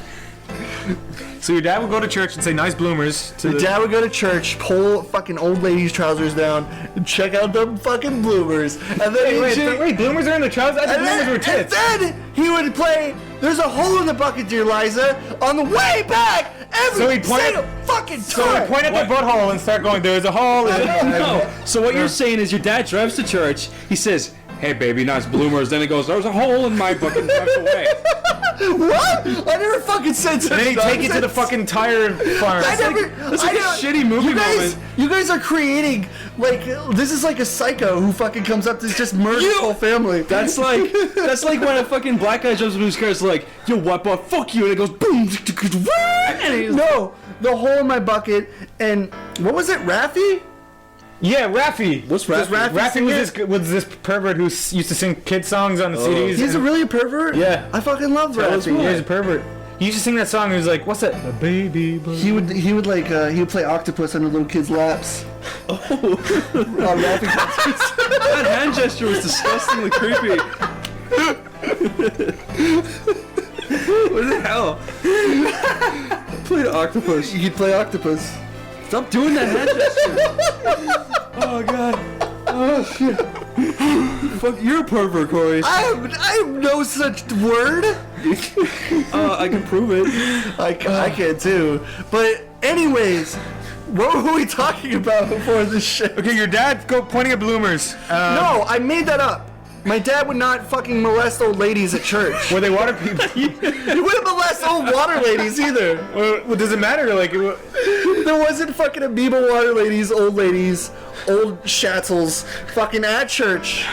So your dad would go to church and say nice bloomers to The the dad would go to church, pull fucking old lady's trousers down, and check out the fucking bloomers. And then Wait, bloomers are in the trousers? I thought and bloomers were then, tits. and then he would play There's a Hole in the Bucket, Dear Liza, on the way back every So he'd point single at- fucking So time. we point at the butthole and start going, there's a hole in it. No. So what you're saying is your dad drives to church. He says, "Hey baby, nice bloomers." Then he goes, "There's a hole in my fucking drives away." What? I never fucking said such And then he'd take it to the nonsense. fucking tire farm. I never. That's like I a don't- shitty movie You guys are creating like this is like a psycho who fucking comes up to just murder his whole family. That's like when a fucking black guy jumps into his car. It's like, "Yo, what? But fuck you!" And it goes boom. And he's No, the Hole in My Bucket and what was it, Raffy? Yeah, Raffy. What's Does Raffy? Raffy Raffy sing was it? this pervert who used to sing kid songs on the CDs. He's and- really a pervert? Yeah. I fucking love us Raffy. why. Yeah, he's a pervert. He used to sing that song. He was like, "What's that?" A baby. He would he would play octopus on the little kids' laps. Oh. On Raffy concerts. That hand gesture was disgustingly creepy. What the hell? Played octopus. He'd play octopus. Stop doing that hand gesture. Oh god. Oh shit. Fuck, you're a pervert, Corey. I have no such word. I can prove it. I can too. But anyways, what were we talking about before this shit? Okay, your dad pointing at bloomers. No, I made that up. My dad would not fucking molest old ladies at church. Were they water people? He wouldn't molest old water ladies either. Well, does it matter? Like, There wasn't fucking amoeba water ladies, old shatzels, fucking at church.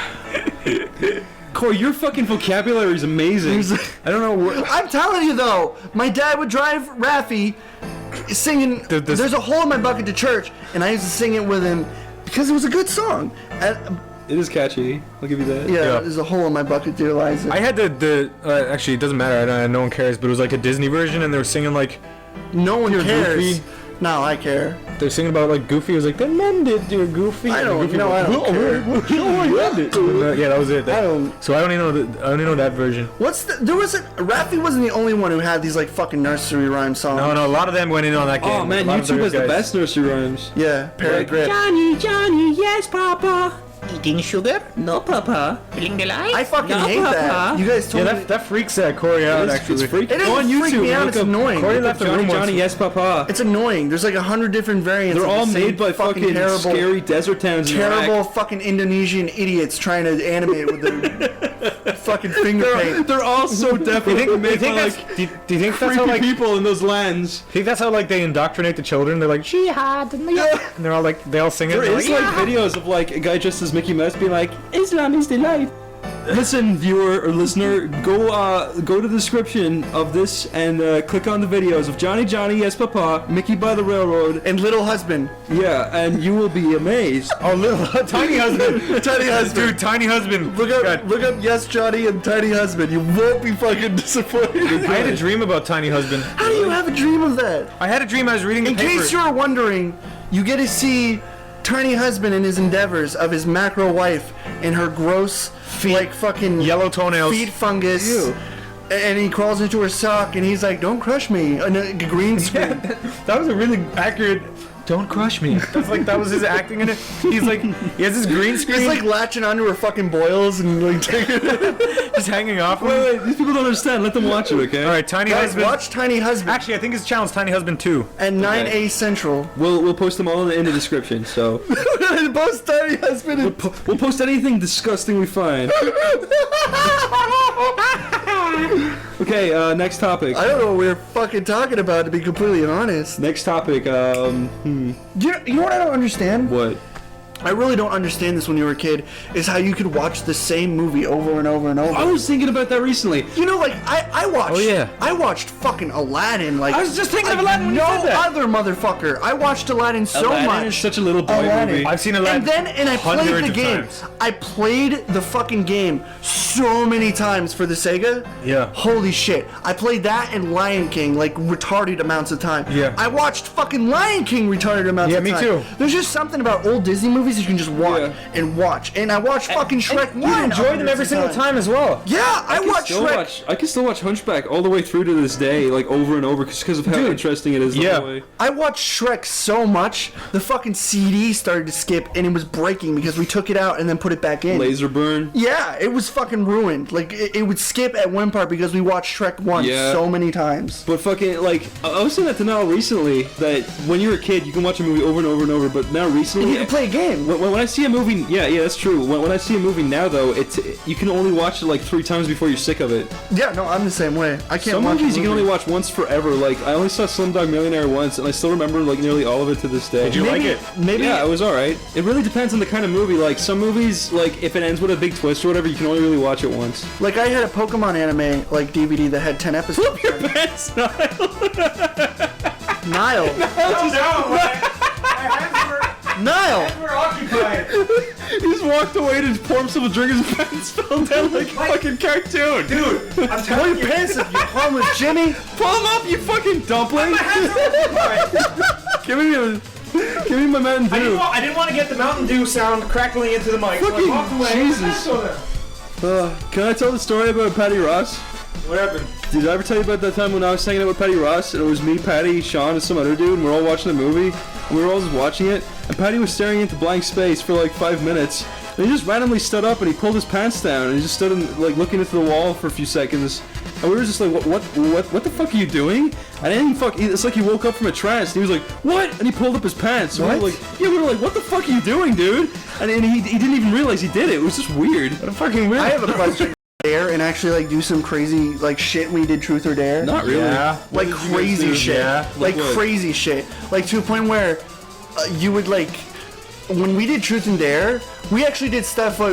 Corey, your fucking vocabulary is amazing. I don't know what. I'm telling you though, my dad would drive Raffy singing There's a Hole in My Bucket to church, and I used to sing it with him because it was a good song. It is catchy. I'll give you that. Yeah, there's a hole in my bucket, dear Eliza. I had actually, it doesn't matter. No one cares, but it was like a Disney version, and they were singing like. No one cares. Goofy. No, I care. They're singing about like Goofy. It was like, they mend it, dear Goofy. I don't care. Yeah, that was it. I don't. So I only know that version. Raffy wasn't the only one who had these like fucking nursery rhyme songs. No, a lot of them went in on that game. Oh man, YouTube has the best nursery rhymes. Yeah, Perry Grip. Johnny, yes, Papa. Eating sugar? No, Papa. Feeling the light? I fucking no, hate Papa. that. You guys told me. That freaks Corey out, actually. It's freaky. It doesn't Go on freak YouTube. me out, it's annoying. Corey left the room Johnny, once. yes, Papa. It's annoying. There's like 100 different variants. They're of the all same made by fucking terrible, scary desert towns. terrible fucking Indonesian idiots trying to animate with their fucking finger paint. They're all so definitely made by like do you think that's how creepy like people in those lands. think that's how like they indoctrinate the children? They're like jihad and they're all like they all sing it. There They're is like, like videos of like a guy dressed as Mickey Mouse being like, Islam is the life. Listen, viewer or listener, go to the description of this and click on the videos of Johnny, yes, Papa, Mickey by the Railroad, And Little Husband. yeah, and you will be amazed. oh, little tiny husband, Tiny Husband. dude, tiny husband. Look up Yes Johnny and Tiny Husband. You won't be fucking disappointed. I had a dream about tiny husband. How do you have a dream of that? I had a dream. I was reading the In paper. case you were wondering, you get to see Tiny Husband in his endeavors of his macro wife and her gross, like fucking Yellow toenails. feet fungus. Ew. And he crawls into her sock and he's like, "Don't crush me." And a green screen. That was a really accurate. Don't crush me. That's like that was his acting in it. He's like he has this green screen. He's like latching onto her fucking boils and like taking it. just hanging off. Him. Wait, these people don't understand. Let them watch it, okay? All right, tiny Guys, husband. watch Tiny Husband Actually, I think his channel's Tiny Husband 2. at 9A Central. We'll post them all in the description. So Both Tiny Husband and we'll post anything disgusting we find. Okay, next topic. I don't know what we were fucking talking about, to be completely honest. Next topic. You know what I don't understand? What? I really don't understand this when you were a kid, is how you could watch the same movie over and over and over. I was thinking about that recently. You know, like, I watched... Oh, yeah. I watched fucking Aladdin, like... I was just thinking of like Aladdin when you no said that. other motherfucker. I watched Aladdin so Aladdin much. is such a little boy Aladdin. movie. I've seen Aladdin. And I played hundreds the of game. times. I played the fucking game so many times for the Sega. Yeah. Holy shit. I played that and Lion King like retarded amounts of time. Yeah. I watched fucking Lion King retarded amounts of Yeah, time. me too. There's just something about old Disney movies you can just watch Yeah. and watch. And I watched fucking Shrek 1. You enjoy them every hundreds of single times. time as well. Yeah, I watched Shrek. I can still watch Hunchback all the way through to this day, like over and over, because of how interesting it is. The Yeah. whole way. I watched Shrek so much, the fucking CD started to skip and it was breaking because we took it out and then put it back in. Laser burn. Yeah, it was fucking ruined. Like, it would skip at one part because we watched Shrek 1 Yeah. so many times. But fucking, like, I was saying that to Nell recently, that when you're a kid, you can watch a movie over and over and over, but now And recently... you can play a game. When I see a movie, yeah, that's true. When I see a movie now, though, you can only watch it like 3 times before you're sick of it. Yeah, no, I'm the same way. I can't Some watch movies a you can movie. only watch once forever. Like, I only saw Slumdog Millionaire once, and I still remember like nearly all of it to this day. Did you like it? Maybe. Yeah, it was alright. It really depends on the kind of movie. Like, some movies, like, if it ends with a big twist or whatever, you can only really watch it once. Like, I had a Pokemon anime, like, DVD that had 10 episodes. Flip your pants, Niall. Niall. We're occupied. He just walked away to pour himself a drink, his pants fell down like a fucking cartoon. Dude, I'm Pull telling your you. pants up, you harmless Jimmy. Pull him up, you fucking dumpling! Give me my Mountain Dew. I didn't want to get the Mountain Dew sound crackling into the mic. Fucking so I walked away. Jesus. Can I tell the story about Patty Ross? What happened? Did I ever tell you about that time when I was hanging out with Patty Ross and it was me, Patty, Sean, and some other dude, and we're all watching the movie, and we were all just watching it, and Patty was staring into blank space for like 5 minutes, And he just randomly stood up and he pulled his pants down and he just stood like looking into the wall for a few seconds. And we were just like, what the fuck are you doing? And then it's like he woke up from a trance and he was like, what? And he pulled up his pants. So we were like, what the fuck are you doing, dude? And he didn't even realize he did it. It was just weird. What a fucking weird. I have a question. Dare and actually like do some crazy like shit when we did Truth or Dare? Not really. Yeah. Like crazy shit. Yeah. Like what? crazy shit. Like to a point where you would like when we did Truth and Dare, we actually did stuff like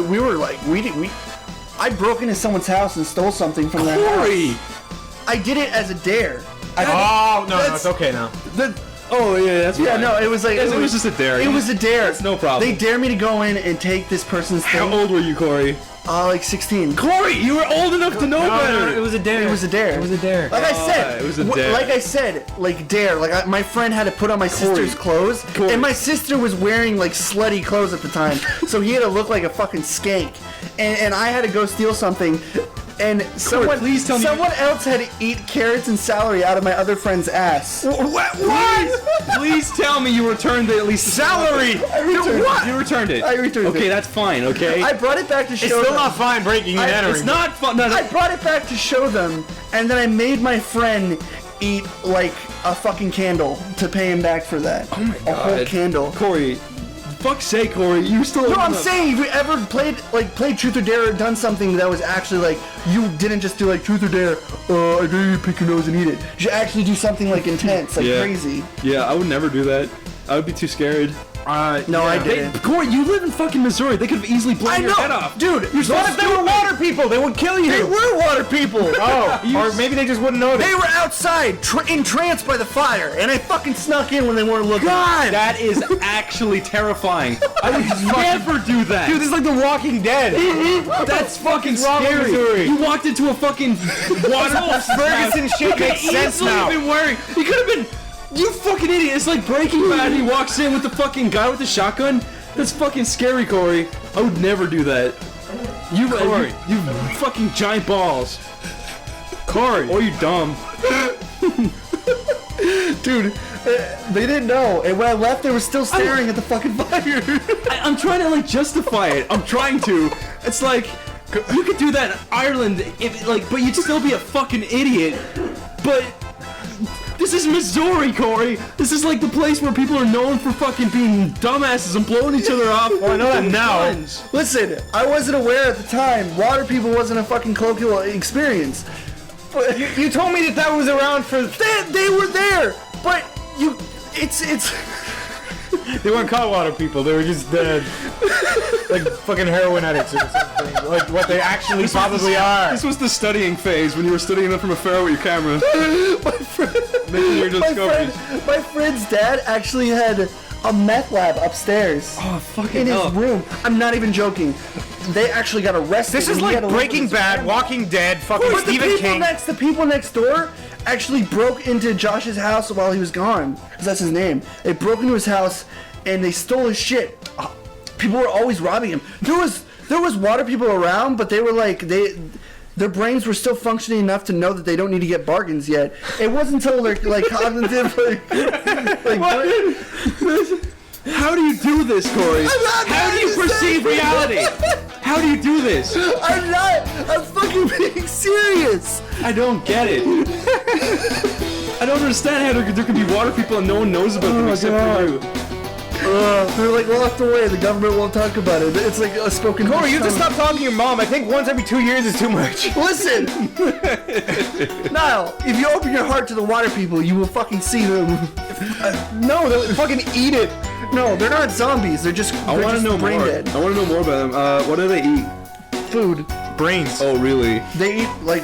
I broke into someone's house and stole something from their house. I did it as a dare. No, it's okay now. Oh yeah, that's fine. Yeah, no, it was like it was just a dare. It was a dare. It's no problem. They dare me to go in and take this person's thing. How old were you, Corey? Like 16. Corey, you were old enough to know better. It was a dare. It was a dare. It was a dare. Like I said, it was a dare. Like I said, like dare. Like my friend had to put on my sister's clothes, and my sister was wearing like slutty clothes at the time, so he had to look like a fucking skank, and I had to go steal something. And someone else had to eat carrots and celery out of my other friend's ass. What? Please tell me you returned at least Celery! I returned it. You returned it. I returned it. Okay, that's fine, okay? I brought it back to show them. It's still not fine breaking and entering. It's not fun. No. I brought it back to show them, and then I made my friend eat like a fucking candle to pay him back for that. Oh my god. A whole candle. Corey, fuck's sake, Corey, you still. No, I'm saying, if you ever played Truth or Dare or done something that was actually like, you didn't just do like Truth or Dare, I dare you to pick your nose and eat it. You should actually do something like intense, like crazy. Yeah, I would never do that. I would be too scared. No, I didn't. Corey, you live in fucking Missouri. They could have easily blown your head off. Dude, What if they were water people? They would kill you. They were water people. Or maybe they just wouldn't know They were outside, entranced by the fire, and I fucking snuck in when they weren't looking. God, that is actually terrifying. I would never do that. Dude, this is like The Walking Dead. That's fucking wrong with scary. Missouri? You walked into a fucking water. Ferguson shit makes sense now. Been wearing. He could have been. You fucking idiot! It's like Breaking Bad. He walks in with the fucking guy with the shotgun. That's fucking scary, Corey. I would never do that. Corey. You fucking giant balls. Corey. Or you dumb. Dude, they didn't know, and when I left, they were still staring at the fucking fire. I'm trying to like justify it. I'm trying to. It's like you could do that in Ireland, but you'd still be a fucking idiot. But this is Missouri, Corey. This is like the place where people are known for fucking being dumbasses and blowing each other off. Well, I know that now. Listen, I wasn't aware at the time. Water people wasn't a fucking colloquial experience. But You told me that was around for... they were there, but it's. They weren't caught water people. They were just like fucking heroin addicts or something. Like what they actually probably are. This was the studying phase when you were studying them from afar with your camera. Making your discoveries. My friend's dad actually had a meth lab upstairs. Oh, fucking in his hell. room. I'm not even joking. They actually got arrested. This is and he like had to live with Breaking his Bad, family. Walking Dead, fucking But Stephen King. the people next door actually broke into Josh's house while he was gone, because that's his name. They broke into his house and they stole his shit. People were always robbing him. There was water people around, but they were like their brains were still functioning enough to know that they don't need to get bargains yet. It wasn't until they're like cognitive How do you do this, Corey? How do you perceive reality? How do you do this? I'm fucking being serious. I don't get it. I don't understand how there could be water people and no one knows about them except for you. They're like locked away. The government won't talk about it. It's like a spoken. Corey, you have to stop talking to your mom. I think once every 2 years is too much. Listen, Niall, if you open your heart to the water people, you will fucking see them. No, they'll fucking eat it. No, they're not zombies. They're just. I want to know brain more. dead. I want to know more about them. What do they eat? Food. Brains. Oh, really? They eat like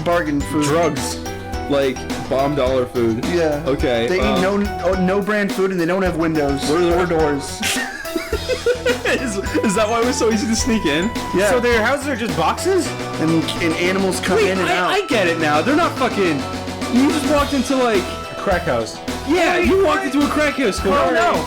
bargain food. Drugs. Like bomb dollar food? Yeah. Okay. They eat no brand food and they don't have windows or doors. Is that why it was so easy to sneak in? Yeah. So their houses are just boxes? and animals come in and out. I get it now. They're not fucking. You just walked into like. A crack house. Yeah, you walked into a crack house. Corey. No.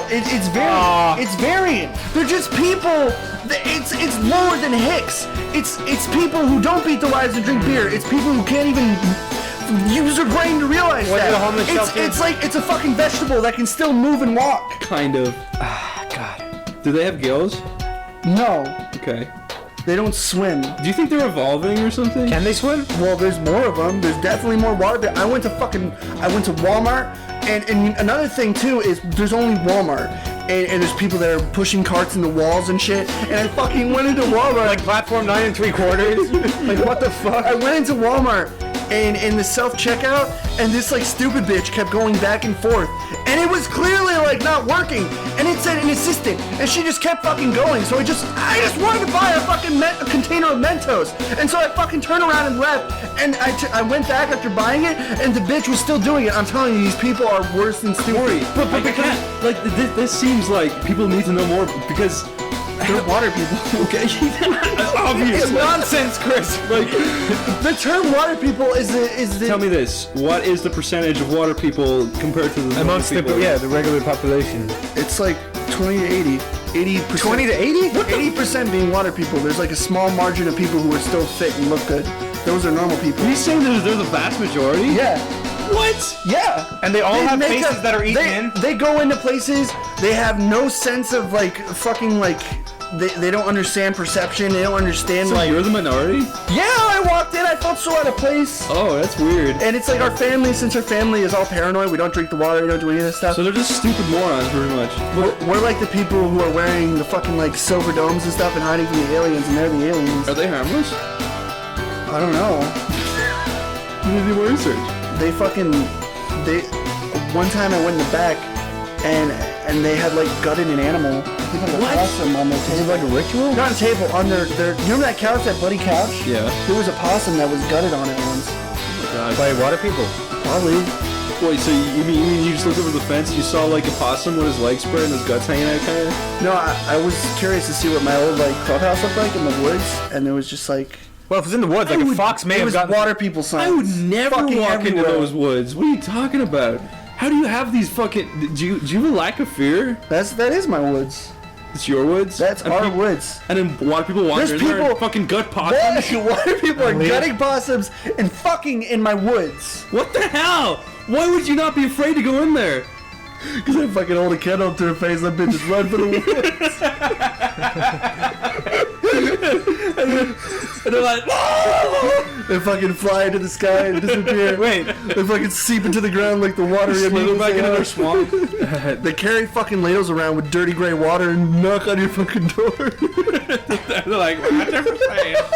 It's variant. It's variant. They're just people. It's lower than Hicks. It's people who don't beat the wives and drink beer. It's people who can't even use their brain to realize Went to that. the homeless shelter. It's like it's a fucking vegetable that can still move and walk. Kind of. Ah, God. Do they have gills? No, Okay. they don't swim. Do you think they're evolving or something? Can they swim? Well, there's more of them. There's definitely more water. I went to Walmart, and another thing too is there's only Walmart, and there's people that are pushing carts into walls and shit. And I fucking went into Walmart. Like platform 9 3/4? Like what the fuck? I went into Walmart and in the self-checkout, and this like stupid bitch kept going back and forth, and it was clearly like not working, and it said an assistant, and she just kept fucking going. So I just wanted to buy a fucking a container of Mentos, and so I fucking turned around and left, and I went back after buying it, and the bitch was still doing it. I'm telling you, these people are worse than stupid. But because like this seems like people need to know more because they're water people. Okay, obviously. It's nonsense, Chris. Like the term water people is the. Tell me this: what is the percentage of water people compared to the Amongst the people? the regular population. It's like 20 to 80. 80%. 20 to 80? 80% being water people. There's like a small margin of people who are still fit and look good. Those are normal people. Are you saying they're the vast majority? Yeah. What? Yeah. And they all have make faces that are eaten in? They go into places, they have no sense of like fucking like they don't understand perception, they don't understand So like you're the minority? yeah, I walked in, I felt so out of place. Oh, that's weird. And it's like our family, since our family is all paranoid, we don't drink the water, we don't do any of this stuff. So they're just stupid morons, pretty much. We're like the people who are wearing the fucking like silver domes and stuff and hiding from the aliens, and they're the aliens. Are they harmless? I don't know. You need to do more research. One time I went in the back and they had like gutted an animal. I think like a possum on their table. Is it like a ritual? Not on table, on their you remember that couch, that bloody couch? Yeah. There was a possum that was gutted on it once. God. By water people. Probably. Wait, so you mean you just looked over the fence and you saw like a possum with his legs spread and his guts hanging out kind of? No, I was curious to see what my old like clubhouse looked like in the woods, and there was just like Well, if it's in the woods, like a fox may it have was gotten... water people signs. I would never Fucking walk into everywhere. those woods. What are you talking about? How do you have these fucking... Do you have a lack of fear? That is my woods. It's your woods? That's And our peop- woods. And then water people wander There's in there and people- fucking gut possums? Water people are Leah? gutting possums and fucking in my woods. What the hell? Why would you not be afraid to go in there? Because I fucking hold a candle up to her face, that bitch just run for the woods. And they're like, "Oh!" They fucking fly into the sky and disappear. Wait. They fucking seep into the ground like the water. Slither back into their swamp. They carry fucking ladles around with dirty gray water and knock on your fucking door. They're like, "What's for sale?"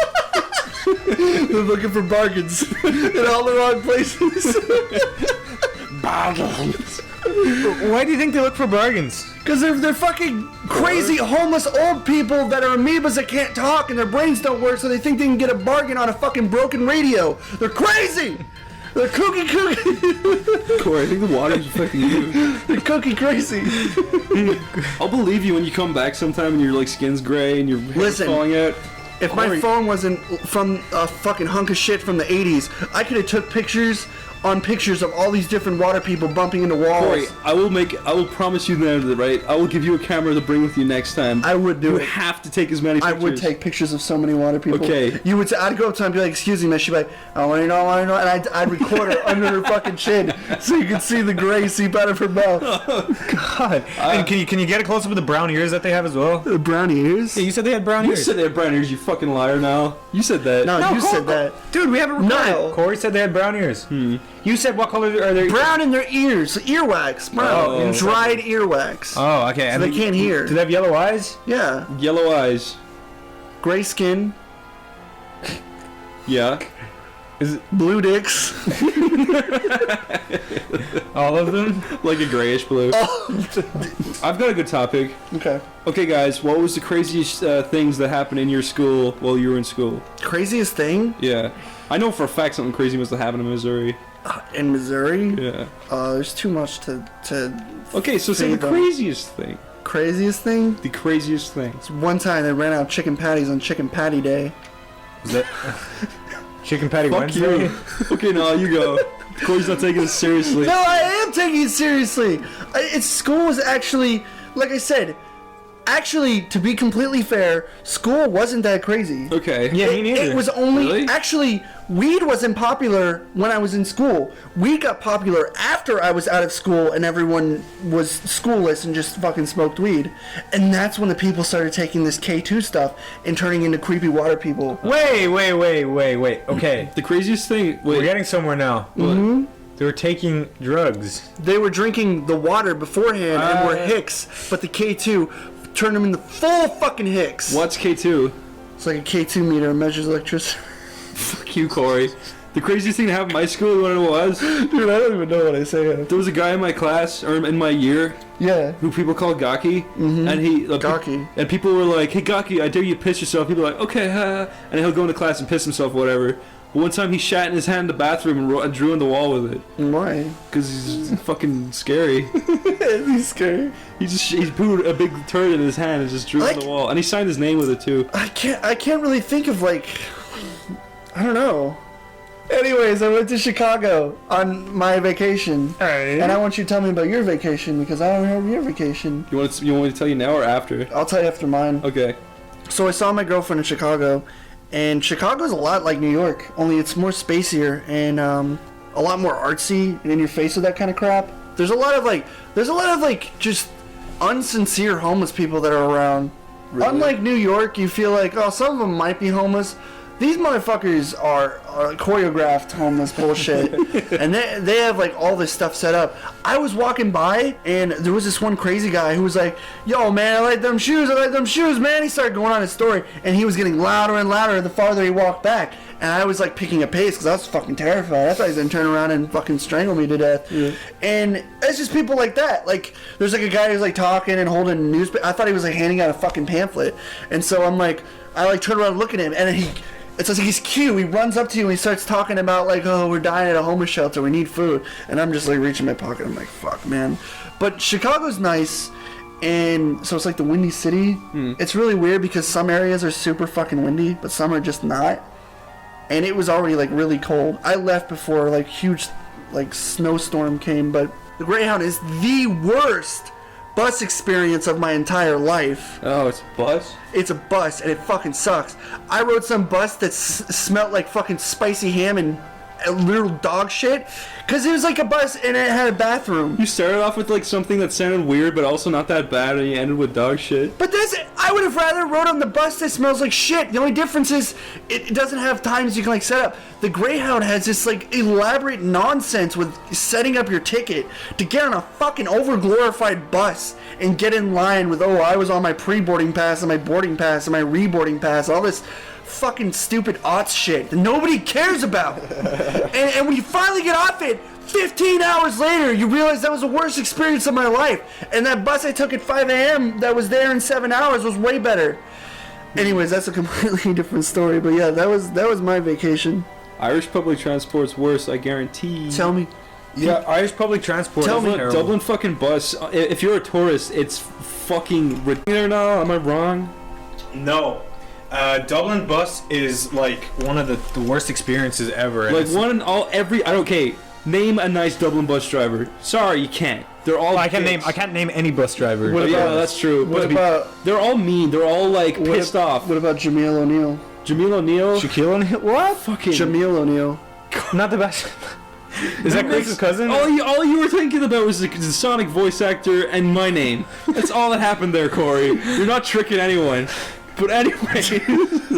They're looking for bargains in all the wrong places. Bargains. Why do you think they look for bargains? Because they're fucking crazy homeless old people that are amoebas that can't talk and their brains don't work, so they think they can get a bargain on a fucking broken radio. They're crazy! They're kooky. Corey, I think the water's affecting you. They're kooky crazy. I'll believe you when you come back sometime and your like skin's gray and your hair's Listen. falling out. If my Corey. phone wasn't from a fucking hunk of shit from the 80s, I could have took pictures on pictures of all these different water people bumping into walls. Corey, I will promise you that, right? I will give you a camera to bring with you next time. I would do You it. have to take as many I pictures. would take pictures of so many water people. Okay. You would. I'd go up to her and be like, "Excuse me, man." She'd be like, "I want to know," and I'd record her under her fucking chin so you could see the gray seep out of her mouth. God. And can you get a close up of the brown ears that they have as well? The brown ears. Yeah, you said they had brown You ears. said they had brown ears, you fucking liar now. You said that. No, you said that. Dude, we haven't recorded. No. Corey said they had brown ears. You said what color are their Brown in their ears, earwax, brown, Oh. and dried earwax. Oh, okay. So And they can't hear. Do they have yellow eyes? Yeah, Yellow eyes. gray skin, Yeah. blue dicks. All of them? Like a grayish blue. Oh. I've got a good topic. Okay. Okay, guys, what was the craziest things that happened in your school while you were in school? Craziest thing Yeah. I know for a fact something crazy must have happened in Missouri. in Missouri. Yeah. There's too much to. Okay, so say Say the them. craziest thing. Craziest thing. The craziest thing. One time they ran out of chicken patties on Chicken Patty Day. Is that Chicken Patty Fuck Wednesday? you. Okay, no, you go. Corey's not taking this seriously. No, I am taking it seriously. School was actually, like I said, actually, to be completely fair, school wasn't that crazy. Okay. Yeah, me neither. It was only Really? actually weed wasn't popular when I was in school. Weed got popular after I was out of school and everyone was schoolless and just fucking smoked weed. And that's when the people started taking this K2 stuff and turning into creepy water people. Wait. Okay. The craziest thing. We're Wait. getting somewhere now. Mm-hmm. They were taking drugs. They were drinking the water beforehand and were hicks, but the K2 turned them into full fucking hicks. What's K2? It's like a K2 meter, measures electricity. Fuck you, Corey. The craziest thing to happen in my school, you wanna know what it was? Dude, I don't even know what I say. There was a guy in my class, or in my year, Yeah. who people call Gaki, and he Gaki. and people were like, "Hey Gaki, I dare you to piss yourself." People were like, "Okay," and he'll go into class and piss himself, or whatever. But one time he shat in his hand in the bathroom and drew in the wall with it, Why? because he's fucking scary. He's scary. He's pooed a big turd in his hand and just drew on Like- the wall, and he signed his name with it too. I can't really think of like, I don't know. Anyways, I went to Chicago on my vacation. Alright. And I want you to tell me about your vacation because I don't remember your vacation. You want me to tell you now or after? I'll tell you after mine. Okay. So I saw my girlfriend in Chicago, and Chicago's a lot like New York, only it's more spacier and a lot more artsy and in your face with that kind of crap. There's a lot of like just unsincere homeless people that are around. Really? Unlike New York, you feel like, oh, some of them might be homeless. These motherfuckers are choreographed homeless bullshit, and they have like all this stuff set up. I was walking by, and there was this one crazy guy who was like, "Yo, man, I like them shoes, man." He started going on his story, and he was getting louder and louder the farther he walked back. And I was like picking a pace because I was fucking terrified. I thought he was gonna turn around and fucking strangle me to death. Yeah. And it's just people like that. Like, there's like a guy who's like talking and holding a newspaper. I thought he was like handing out a fucking pamphlet, and so I like turn around and look at him, and then it's like he's cute. He runs up to you and he starts talking about like, oh, we're dying at a homeless shelter. We need food. And I'm just like reaching my pocket. I'm like, fuck, man. But Chicago's nice, and so it's like the windy city. It's really weird because some areas are super fucking windy, but some are just not. And it was already like really cold. I left before like huge like snowstorm came, but the Greyhound is the worst bus experience of my entire life. Oh, it's a bus? It's a bus, and it fucking sucks. I rode some bus that smelled like fucking spicy ham and little dog shit, because it was like a bus and it had a bathroom. You started off with like something that sounded weird but also not that bad, and you ended with dog shit. But I would have rather rode on the bus that smells like shit. The only difference is it doesn't have times you can like set up. The Greyhound has this like elaborate nonsense with setting up your ticket to get on a fucking overglorified bus and get in line with, oh, I was on my pre-boarding pass and my boarding pass and my reboarding pass, all this fucking stupid aughts shit that nobody cares about. and when you finally get off it, 15 hours later, you realize that was the worst experience of my life. And that bus I took at 5 a.m. that was there in 7 hours was way better. Anyways, that's a completely different story. But yeah, that was my vacation. Irish public transport's worse, I guarantee. Tell me. Yeah, Irish public transport. Tell is me, terrible. Dublin fucking bus. If you're a tourist, it's fucking ridiculous. Now, am I wrong? No. Dublin bus is like one of the worst experiences ever. Like one and all, okay, name a nice Dublin bus driver. Sorry, you can't. They're all. I can't dicks. name any bus driver. What Yeah, about- that's true. What But about they're all mean. They're all like pissed off. What about Jamil O'Neal? Jamil O'Neal. Shaquille O'Neal? What? Fucking. Jamil O'Neal. Not the best. Is that Chris's cousin? All you were thinking about was the Sonic voice actor and my name. That's all that happened there, Corey. You're not tricking anyone. But anyway,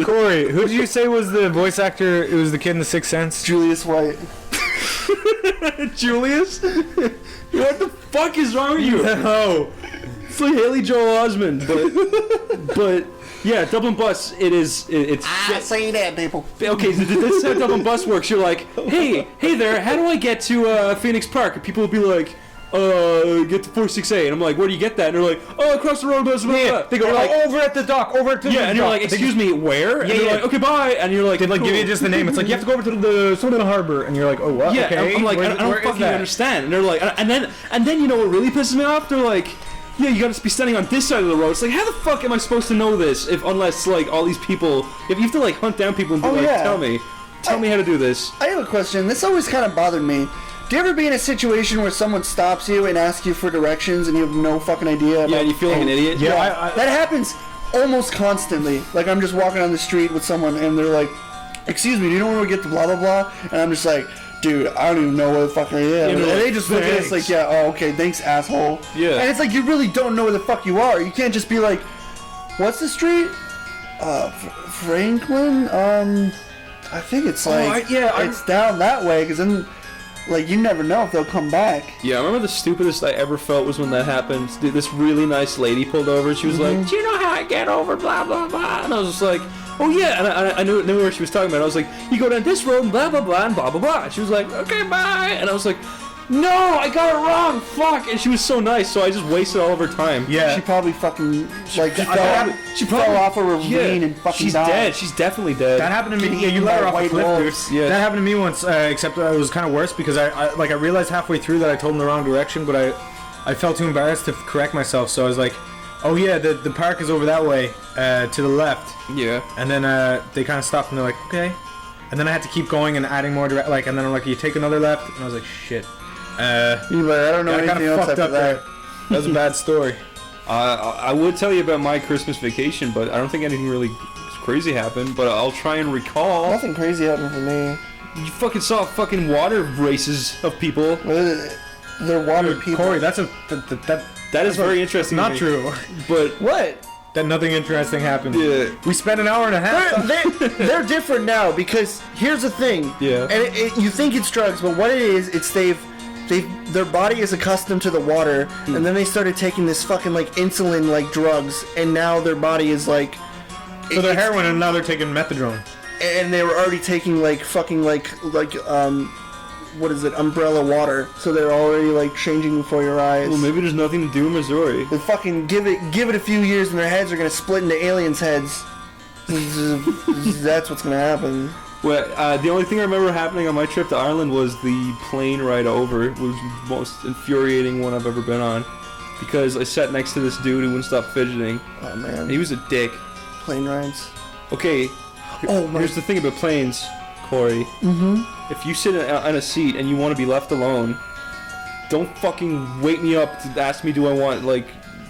Corey, who did you say was the voice actor? It was the kid in The Sixth Sense. Julius White. Julius, what the fuck is wrong with you? No. It's like Haley Joel Osment, but yeah, Dublin bus. It's shit. Say that, people. Okay, so this is how Dublin bus works. You're like, hey there, how do I get to Phoenix Park? And people will be like, get to 46A. And I'm like, where do you get that? And they're like, oh, across the road. Blah, blah, blah. They go, You're like, over at the dock, over at the yeah, and you're dock. like, excuse me, where? And Yeah, you're yeah. like, okay, bye. And you're like, They like cool. give you just the name. It's like you have to go over to the Soda Harbor, and you're like, oh what? Yeah, Okay. I'm like, where I don't is fucking that? understand. And they're like, and then you know what really pisses me off? They're like, yeah, you gotta be standing on this side of the road. It's like, how the fuck am I supposed to know this unless like all these people, if you have to like hunt down people and be Oh, like, yeah. tell me how to do this. I have a question. This always kind of bothered me Do you ever be in a situation where someone stops you and asks you for directions and you have no fucking idea? Yeah, and you feel like an idiot. Yeah, That happens almost constantly. Like, I'm just walking on the street with someone and they're like, excuse me, do you know where we get to blah, blah, blah? And I'm just like, dude, I don't even know where the fuck I am. And they just look at us like, yeah, oh, okay, thanks, asshole. Yeah. And it's like, you really don't know where the fuck you are. You can't just be like, what's the street? Franklin? I think it's like, it's down that way, because then, like, you never know if they'll come back. Yeah, I remember the stupidest I ever felt was when that happened. This really nice lady pulled over. She was like, do you know how I get over, blah, blah, blah. And I was just like, oh, yeah. And I knew where she was talking about. I was like, you go down this road, and blah, blah, blah, and blah, blah, blah. And she was like, okay, bye. And I was like, no, I got it wrong, fuck. And she was so nice, so I just wasted all of her time. Yeah. She probably fucking, like, she fell off a ravine and fucking She's died. dead. She's definitely dead. That happened to me. Yeah, you let her off a White cliff, wolves. dude. Yeah. That happened to me once, except it was kind of worse because I realized halfway through that I told him the wrong direction, but I felt too embarrassed to correct myself, so I was like, oh yeah, the park is over that way, to the left. Yeah. And then they kind of stopped and they're like, okay. And then I had to keep going and adding more direct, like, and then I'm like, you take another left, and I was like, shit. I don't know anything else after that. There. That was a bad story. I would tell you about my Christmas vacation, but I don't think anything really crazy happened. But I'll try and recall. Nothing crazy happened for me. You fucking saw fucking water races of people. They're water people. Corey, that is very interesting. Not to me. true. But What? That nothing interesting happened. Yeah. We spent an hour and a half. They're different now because here's the thing. Yeah. And you think it's drugs, but what it is, it's their body is accustomed to the water, and then they started taking this fucking like insulin like drugs, and now their body is like. So they're heroin, and now they're taking methadone. And they were already taking like fucking like what is it, umbrella water, so they're already like changing before your eyes. Well, maybe there's nothing to do in Missouri. They fucking give it a few years and their heads are gonna split into aliens' heads. That's what's gonna happen. Well, the only thing I remember happening on my trip to Ireland was the plane ride over. It was the most infuriating one I've ever been on, because I sat next to this dude who wouldn't stop fidgeting. Oh man. He was a dick. Plane rides. Okay. Here's the thing about planes, Corey. Mm-hmm. If you sit on a seat and you want to be left alone, don't fucking wake me up to ask me do I want like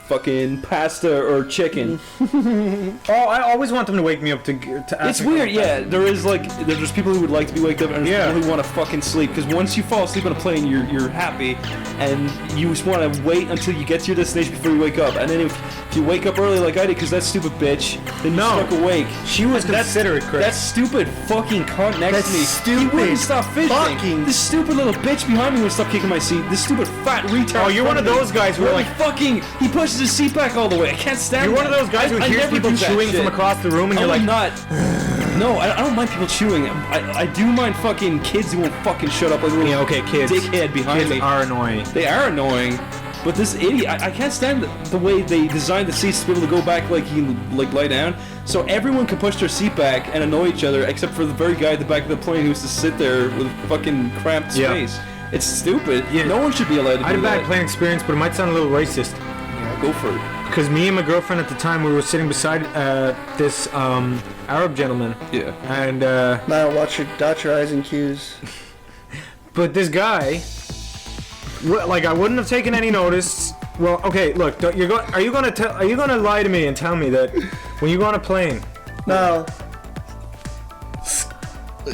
fucking pasta or chicken. Oh, I always want them to wake me up to ask. It's weird, yeah. There's people who would like to be waked up, and there's people who want to fucking sleep. Because once you fall asleep on a plane, you're happy, and you just want to wait until you get to your destination before you wake up. And then if you wake up early like I did, because that stupid bitch, then you stuck awake. She was considerate, Chris. That stupid fucking cunt next to me. Stupid. He wouldn't stop fidgeting. Fucking. This stupid little bitch behind me would stop kicking my seat. This stupid fat retard. Oh, you're one of those guys who are like fucking. He pushes his seat back all the way. I can't stand. You're one of those guys who hears people chewing from across the room, and you're like, not. No, I don't mind people chewing. I do mind fucking kids who won't fucking shut up like a little kids. dickhead behind Kids me. are annoying. They are annoying. But this idiot, I can't stand the way they designed the seats to be able to go back like you like lie down, so everyone can push their seat back and annoy each other, except for the very guy at the back of the plane who's to sit there with fucking cramped space. It's stupid. Yeah. No one should be allowed to do that. I had a bad plane experience, but it might sound a little racist. Yeah, go for it. Because me and my girlfriend at the time, we were sitting beside this Arab gentleman. Yeah. And now watch your eyes and cues. But this guy, like, I wouldn't have taken any notice. Well, okay, look, are you gonna lie to me and tell me that when you go on a plane? No.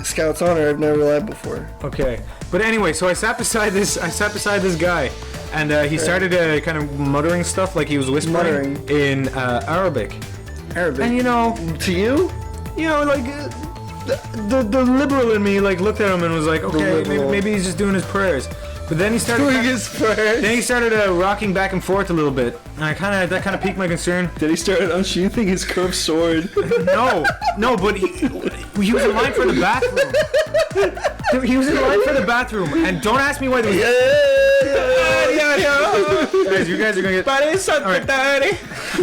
Scout's honor, I've never lied before. Okay, but anyway, so I sat beside this guy, and he started kind of muttering stuff, like he was whispering in Arabic. And you know, to you, like the liberal in me like looked at him and was like, okay, maybe he's just doing his prayers. But then he started rocking back and forth a little bit, and that kind of piqued my concern. Then he started unsheathing his curved sword. No, but he was in line for the bathroom. He was in line for the bathroom, and don't ask me why there was. Guys, you guys are gonna get.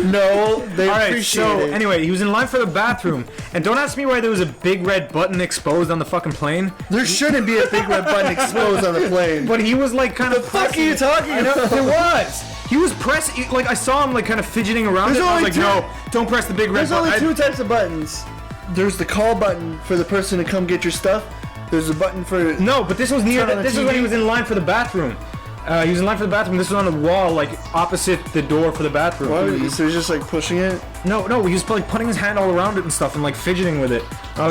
No, they appreciate so it. Anyway, he was in line for the bathroom, and don't ask me why there was a big red button exposed on the fucking plane. There shouldn't be a big red button exposed on the plane. But he was like kind of. The fuck are you talking about? There was. He was pressing, like I saw him like kind of fidgeting around it. I was like, no, don't press the big red button. There's only two types of buttons. There's the call button for the person to come get your stuff. There's a button for... No, but this was near. Turn on the This is when TV. he was in line for the bathroom. He was in line for the bathroom. This was on the wall, like opposite the door for the bathroom. What? So he's just like pushing it? No, he was like putting his hand all around it and stuff, and like fidgeting with it. I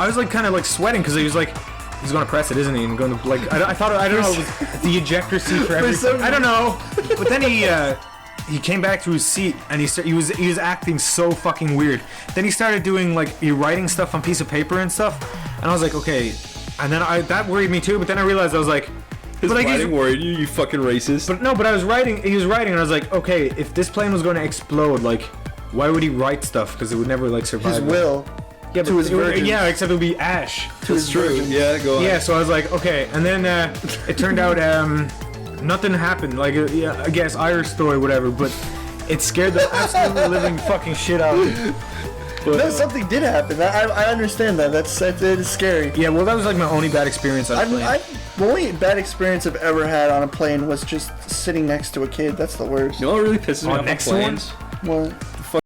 was like kind of like sweating because he was like, he's gonna press it, isn't he? And going to like, I thought, I don't know, it was the ejector seat for everything. I don't know. But then he came back to his seat and he was acting so fucking weird. Then he started doing like writing stuff on piece of paper and stuff, and I was like, okay. And then that worried me too. But then I realized I was like. His But, like, writing worried you, you fucking racist. But I was writing. He was writing, and I was like, okay, if this plane was going to explode, like, why would he write stuff? Because it would never like survive. His will. Yeah, to his virgins. Yeah, except it would be ash. To his True. virgins. Yeah, go on. Yeah, so I was like, okay, and then it turned out nothing happened. Like, yeah, I guess Irish story, whatever. But it scared the absolute living fucking shit out of me. But, No, something did happen. I understand that. It is scary. yeah, well, that was like my only bad experience on a plane. The only bad experience I've ever had on a plane was just sitting next to a kid. That's the worst. You know what really pisses me Oh, off on next planes? What?